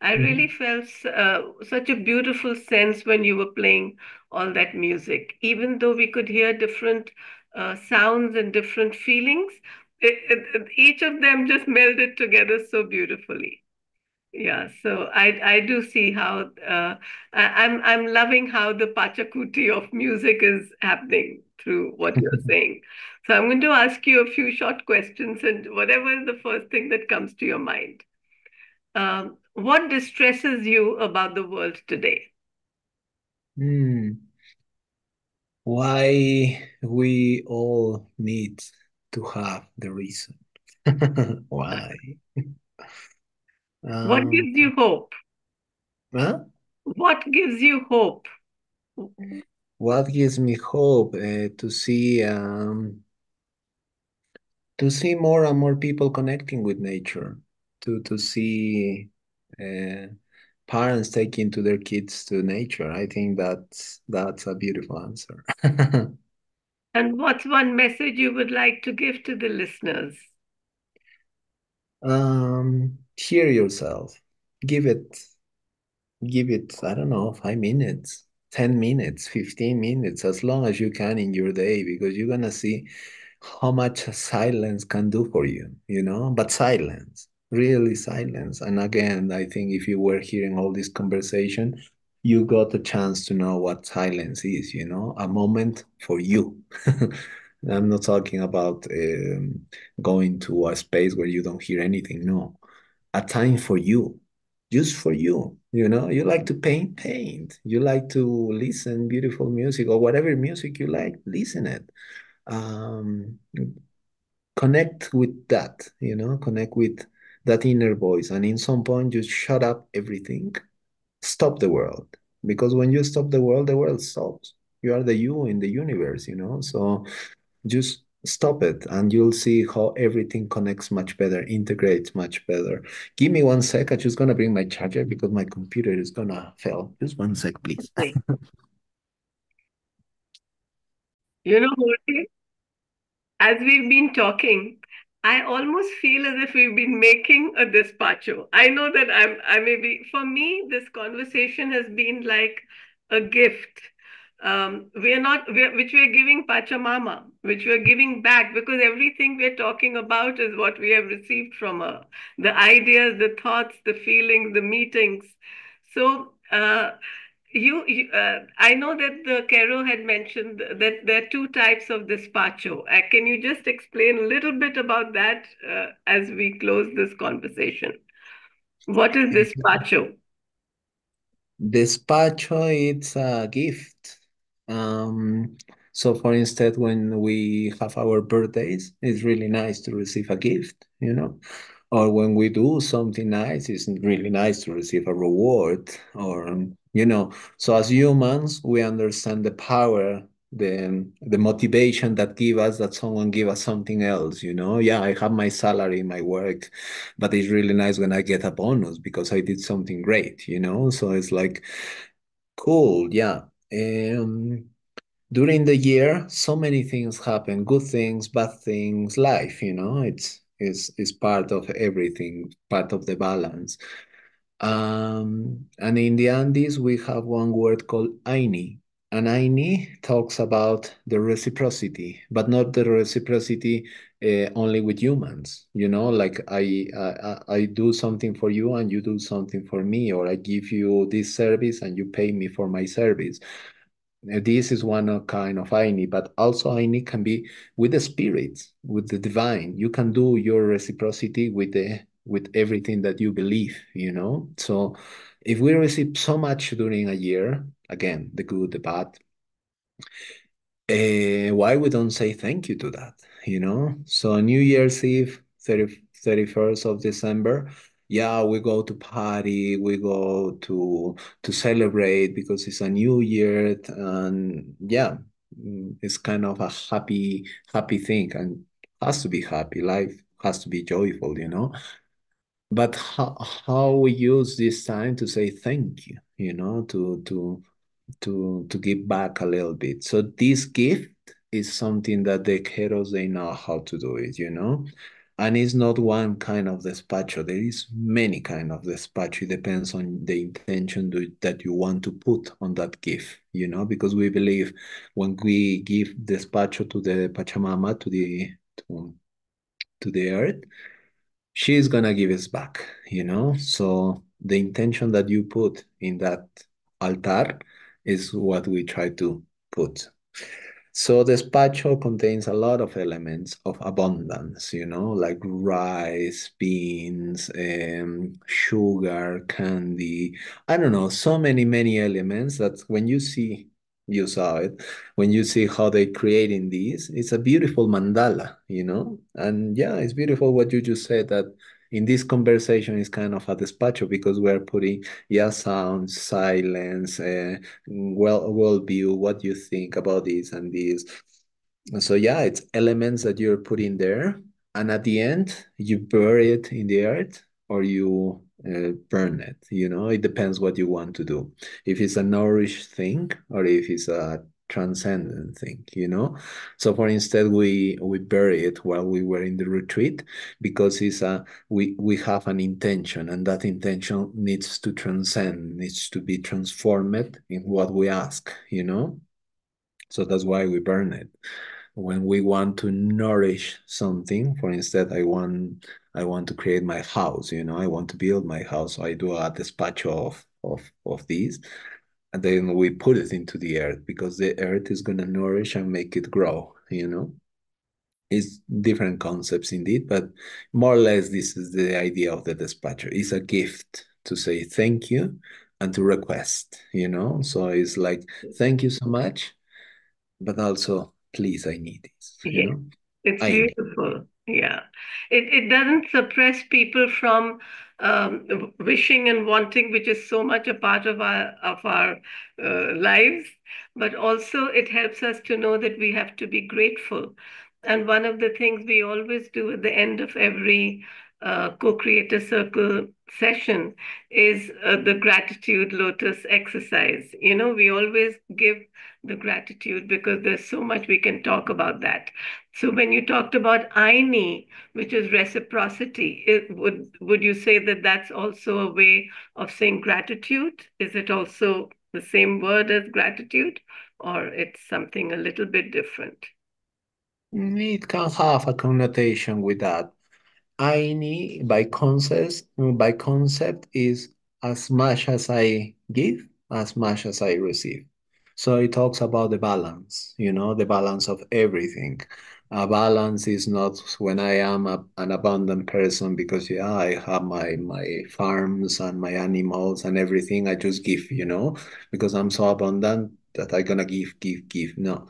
I really Mhm. felt such a beautiful sense when you were playing all that music. Even though we could hear different sounds and different feelings, each of them just melded together so beautifully. Yeah, so I do see how I'm loving how the Pachakuti of music is happening through what you're saying. So I'm going to ask you a few short questions, and whatever is the first thing that comes to your mind. What distresses you about the world today? Hmm. Why we all need to have the reason. Why? What Um, gives you hope? huh? What gives you hope? What gives me hope to see more and more people connecting with nature, to see uh, parents taking to their kids to nature. I think that's a beautiful answer. And what's one message you would like to give to the listeners? Hear yourself. Give it give it, I don't know, 5 minutes, 10 minutes, 15 minutes, as long as you can in your day, because you're gonna see how much silence can do for you. But silence, really silence. And again, I think if you were hearing all this conversation, you got a chance to know what silence is, a moment for you. I'm not talking about going to a space where you don't hear anything. No, a time for you, just for you. You like to paint, paint. You like to listen beautiful music or whatever music you like, listen it. Um, Connect with that, connect with that inner voice. And in some point, just shut up everything, stop the world. Because when you stop the world stops. You are the you in the universe. So just stop it and you'll see how everything connects much better, integrates much better. Give me 1 sec. I'm just gonna bring my charger because my computer is gonna fail. Just 1 sec, please. Okay. Jorge, as we've been talking, I almost feel as if we've been making a despacho. I know that I may be, for me, this conversation has been like a gift. which we are giving Pachamama, which we are giving back, because everything we are talking about is what we have received from her. The ideas, the thoughts, the feelings, the meetings. So, I know that the Caro had mentioned that there are two types of despacho. Can you just explain a little bit about that as we close this conversation? What is despacho? Despacho, it's a gift. Um, so for instance, when we have our birthdays, it's really nice to receive a gift, you know? Or when we do something nice, it's really nice to receive a reward, or so as humans, we understand the power, the motivation that give us that someone give us something else, Yeah, I have my salary, my work, but it's really nice when I get a bonus because I did something great, So it's like cool, yeah. During the year, so many things happen, good things, bad things, life, it's part of everything, part of the balance. And in the Andes, we have one word called Aini. And Aini talks about the reciprocity, but not the reciprocity only with humans. Like I do something for you and you do something for me, or I give you this service and you pay me for my service. This is one kind of Aini, but also Aini can be with the spirits, with the divine. You can do your reciprocity with everything that you believe. So if we receive so much during a year, again, the good, the bad, why we don't say thank you to that? So New Year's Eve, 31st of December, yeah, we go to party, we go to celebrate because it's a new year, and yeah, it's kind of a happy thing, and has to be happy. Life has to be joyful. But how we use this time to say thank you, to give back a little bit. So this gift is something that the Keros, they know how to do it. And it's not one kind of despacho. There is many kind of despacho. It depends on the intention that you want to put on that gift, because we believe when we give despacho to the Pachamama, to, to the earth, she's gonna give us back. So the intention that you put in that altar is what we try to put. So despacho contains a lot of elements of abundance, like rice, beans, sugar, candy. I don't know, so many elements that when you saw it, when you see how they creating these, it's a beautiful mandala. And yeah, it's beautiful what you just said, that in this conversation is kind of a despacho because we're putting, yeah, sound, silence, worldview, what you think about this and this. So yeah, it's elements that you're putting there, and at the end you bury it in the earth or you burn it. It depends what you want to do. If it's a nourished thing or if it's a transcendent thing. So for instance, we bury it while we were in the retreat because we have an intention, and that intention needs to transcend, needs to be transformed in what we ask. So that's why we burn it. When we want to nourish something, for instance, I want to create my house. I want to build my house. So I do a dispatch of these, and then we put it into the earth because the earth is gonna nourish and make it grow. It's different concepts indeed, but more or less this is the idea of the dispatcher. It's a gift to say thank you and to request. So it's like thank you so much, but also please, I need this, Yes, it's I need. beautiful. Yeah. It doesn't suppress people from wishing and wanting, which is so much a part of our lives, but also it helps us to know that we have to be grateful. And one of the things we always do at the end of every co-creator circle session is the gratitude lotus exercise. We always give the gratitude because there's so much we can talk about that. So when you talked about Aini, which is reciprocity, would you say that that's also a way of saying gratitude? Is it also the same word as gratitude? or it's something a little bit different? It can have a connotation with that. Aini by concept is as much as I give, as much as I receive. So it talks about the balance, the balance of everything. A balance is not when I am an abundant person because yeah, I have my farms and my animals and everything. I just give, because I'm so abundant that I gonna give, give, give. No,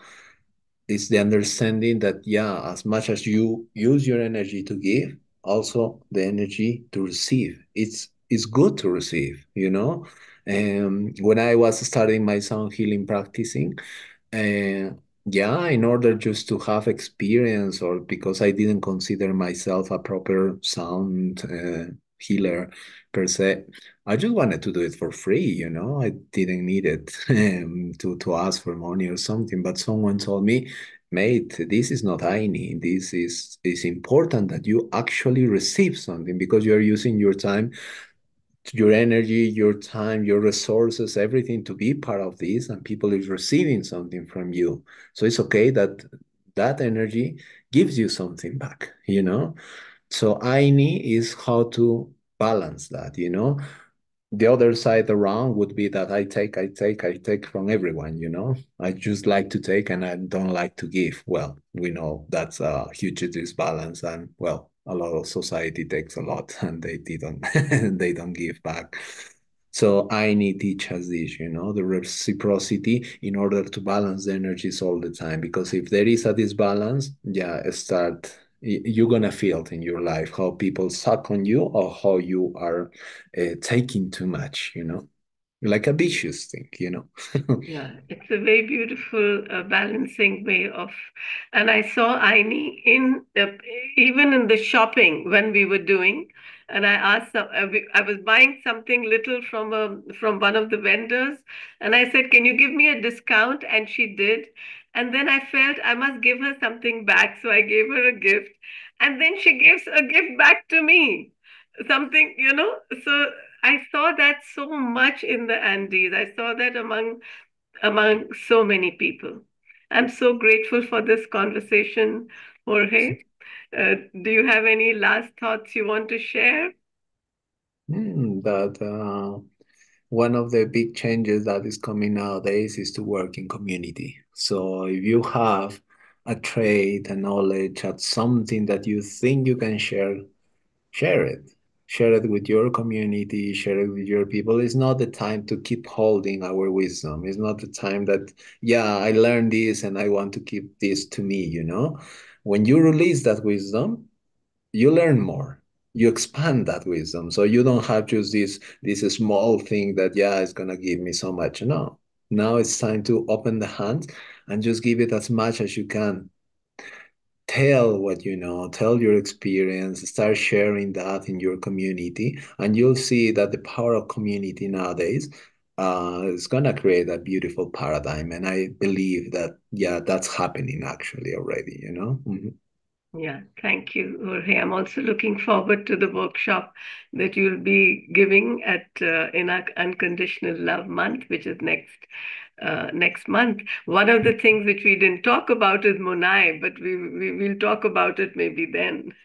it's the understanding that yeah, as much as you use your energy to give, also the energy to receive. It's good to receive, when I was starting my sound healing practicing, uh, yeah, in order just to have experience, or because I didn't consider myself a proper sound healer per se, I just wanted to do it for free, I didn't need it to ask for money or something. But someone told me, mate, this is not tiny. This is important that you actually receive something because you're using your time, your energy, your time, your resources, everything to be part of this, and people is receiving something from you. So it's okay that that energy gives you something back, So I need is how to balance that, The other side around would be that I take from everyone, I just like to take and I don't like to give. Well, we know that's a huge disbalance, and well, a lot of society takes a lot and they didn't they don't give back. So I need teach us this, the reciprocity in order to balance the energies all the time. Because if there is a disbalance, yeah, you're gonna feel it in your life how people suck on you or how you are taking too much, like a vicious thing. Yeah, it's a very beautiful balancing way of, and I saw Aini in even in the shopping when we were doing, and I asked, I was buying something little from one of the vendors, and I said, "Can you give me a discount?" And she did, and then I felt I must give her something back, so I gave her a gift, and then she gives a gift back to me, something, so. I saw that so much in the Andes. I saw that among so many people. I'm so grateful for this conversation, Jorge. Do you have any last thoughts you want to share? That one of the big changes that is coming nowadays is to work in community. So if you have a trait, a knowledge, at something that you think you can share, share it. Share it with your community, share it with your people. It's not the time to keep holding our wisdom. It's not the time that, yeah, I learned this and I want to keep this to me. When you release that wisdom, you learn more. You expand that wisdom. So you don't have just this small thing that, yeah, it's gonna give me so much. No. Now it's time to open the hand and just give it as much as you can. Tell what you know, tell your experience, start sharing that in your community, and you'll see that the power of community nowadays is gonna create a beautiful paradigm. And I believe that, yeah, that's happening actually already. Mhm. Yeah, thank you, Jorge. I'm also looking forward to the workshop that you'll be giving at in our Unconditional Love Month, which is next month. One of the things which we didn't talk about is Monai, but we will talk about it maybe then.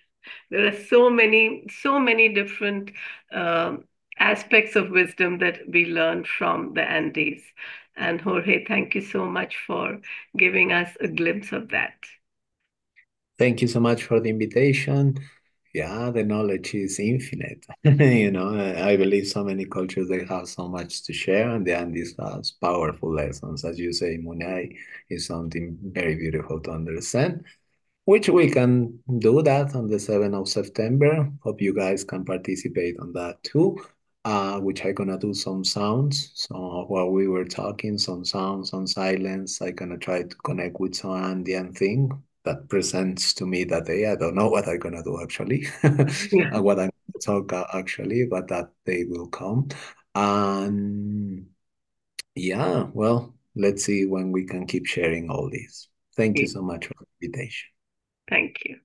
There are so many different um, aspects of wisdom that we learn from the Andes. And Jorge, thank you so much for giving us a glimpse of that. Thank you so much for the invitation. Yeah, the knowledge is infinite. I believe so many cultures they have so much to share, and the Andes has powerful lessons. As you say, Munay is something very beautiful to understand, which we can do that on the 7th of September. Hope you guys can participate on that too. Which I gonna do some sounds. So while we were talking, some sounds, some silence. I gonna try to connect with some Andean thing that presents to me that day. I don't know what I'm gonna do actually, Yeah. what I'm gonna talk actually, but that day will come. And yeah, well, let's see when we can keep sharing all this. Thank you Yeah. so much for the invitation. Thank you.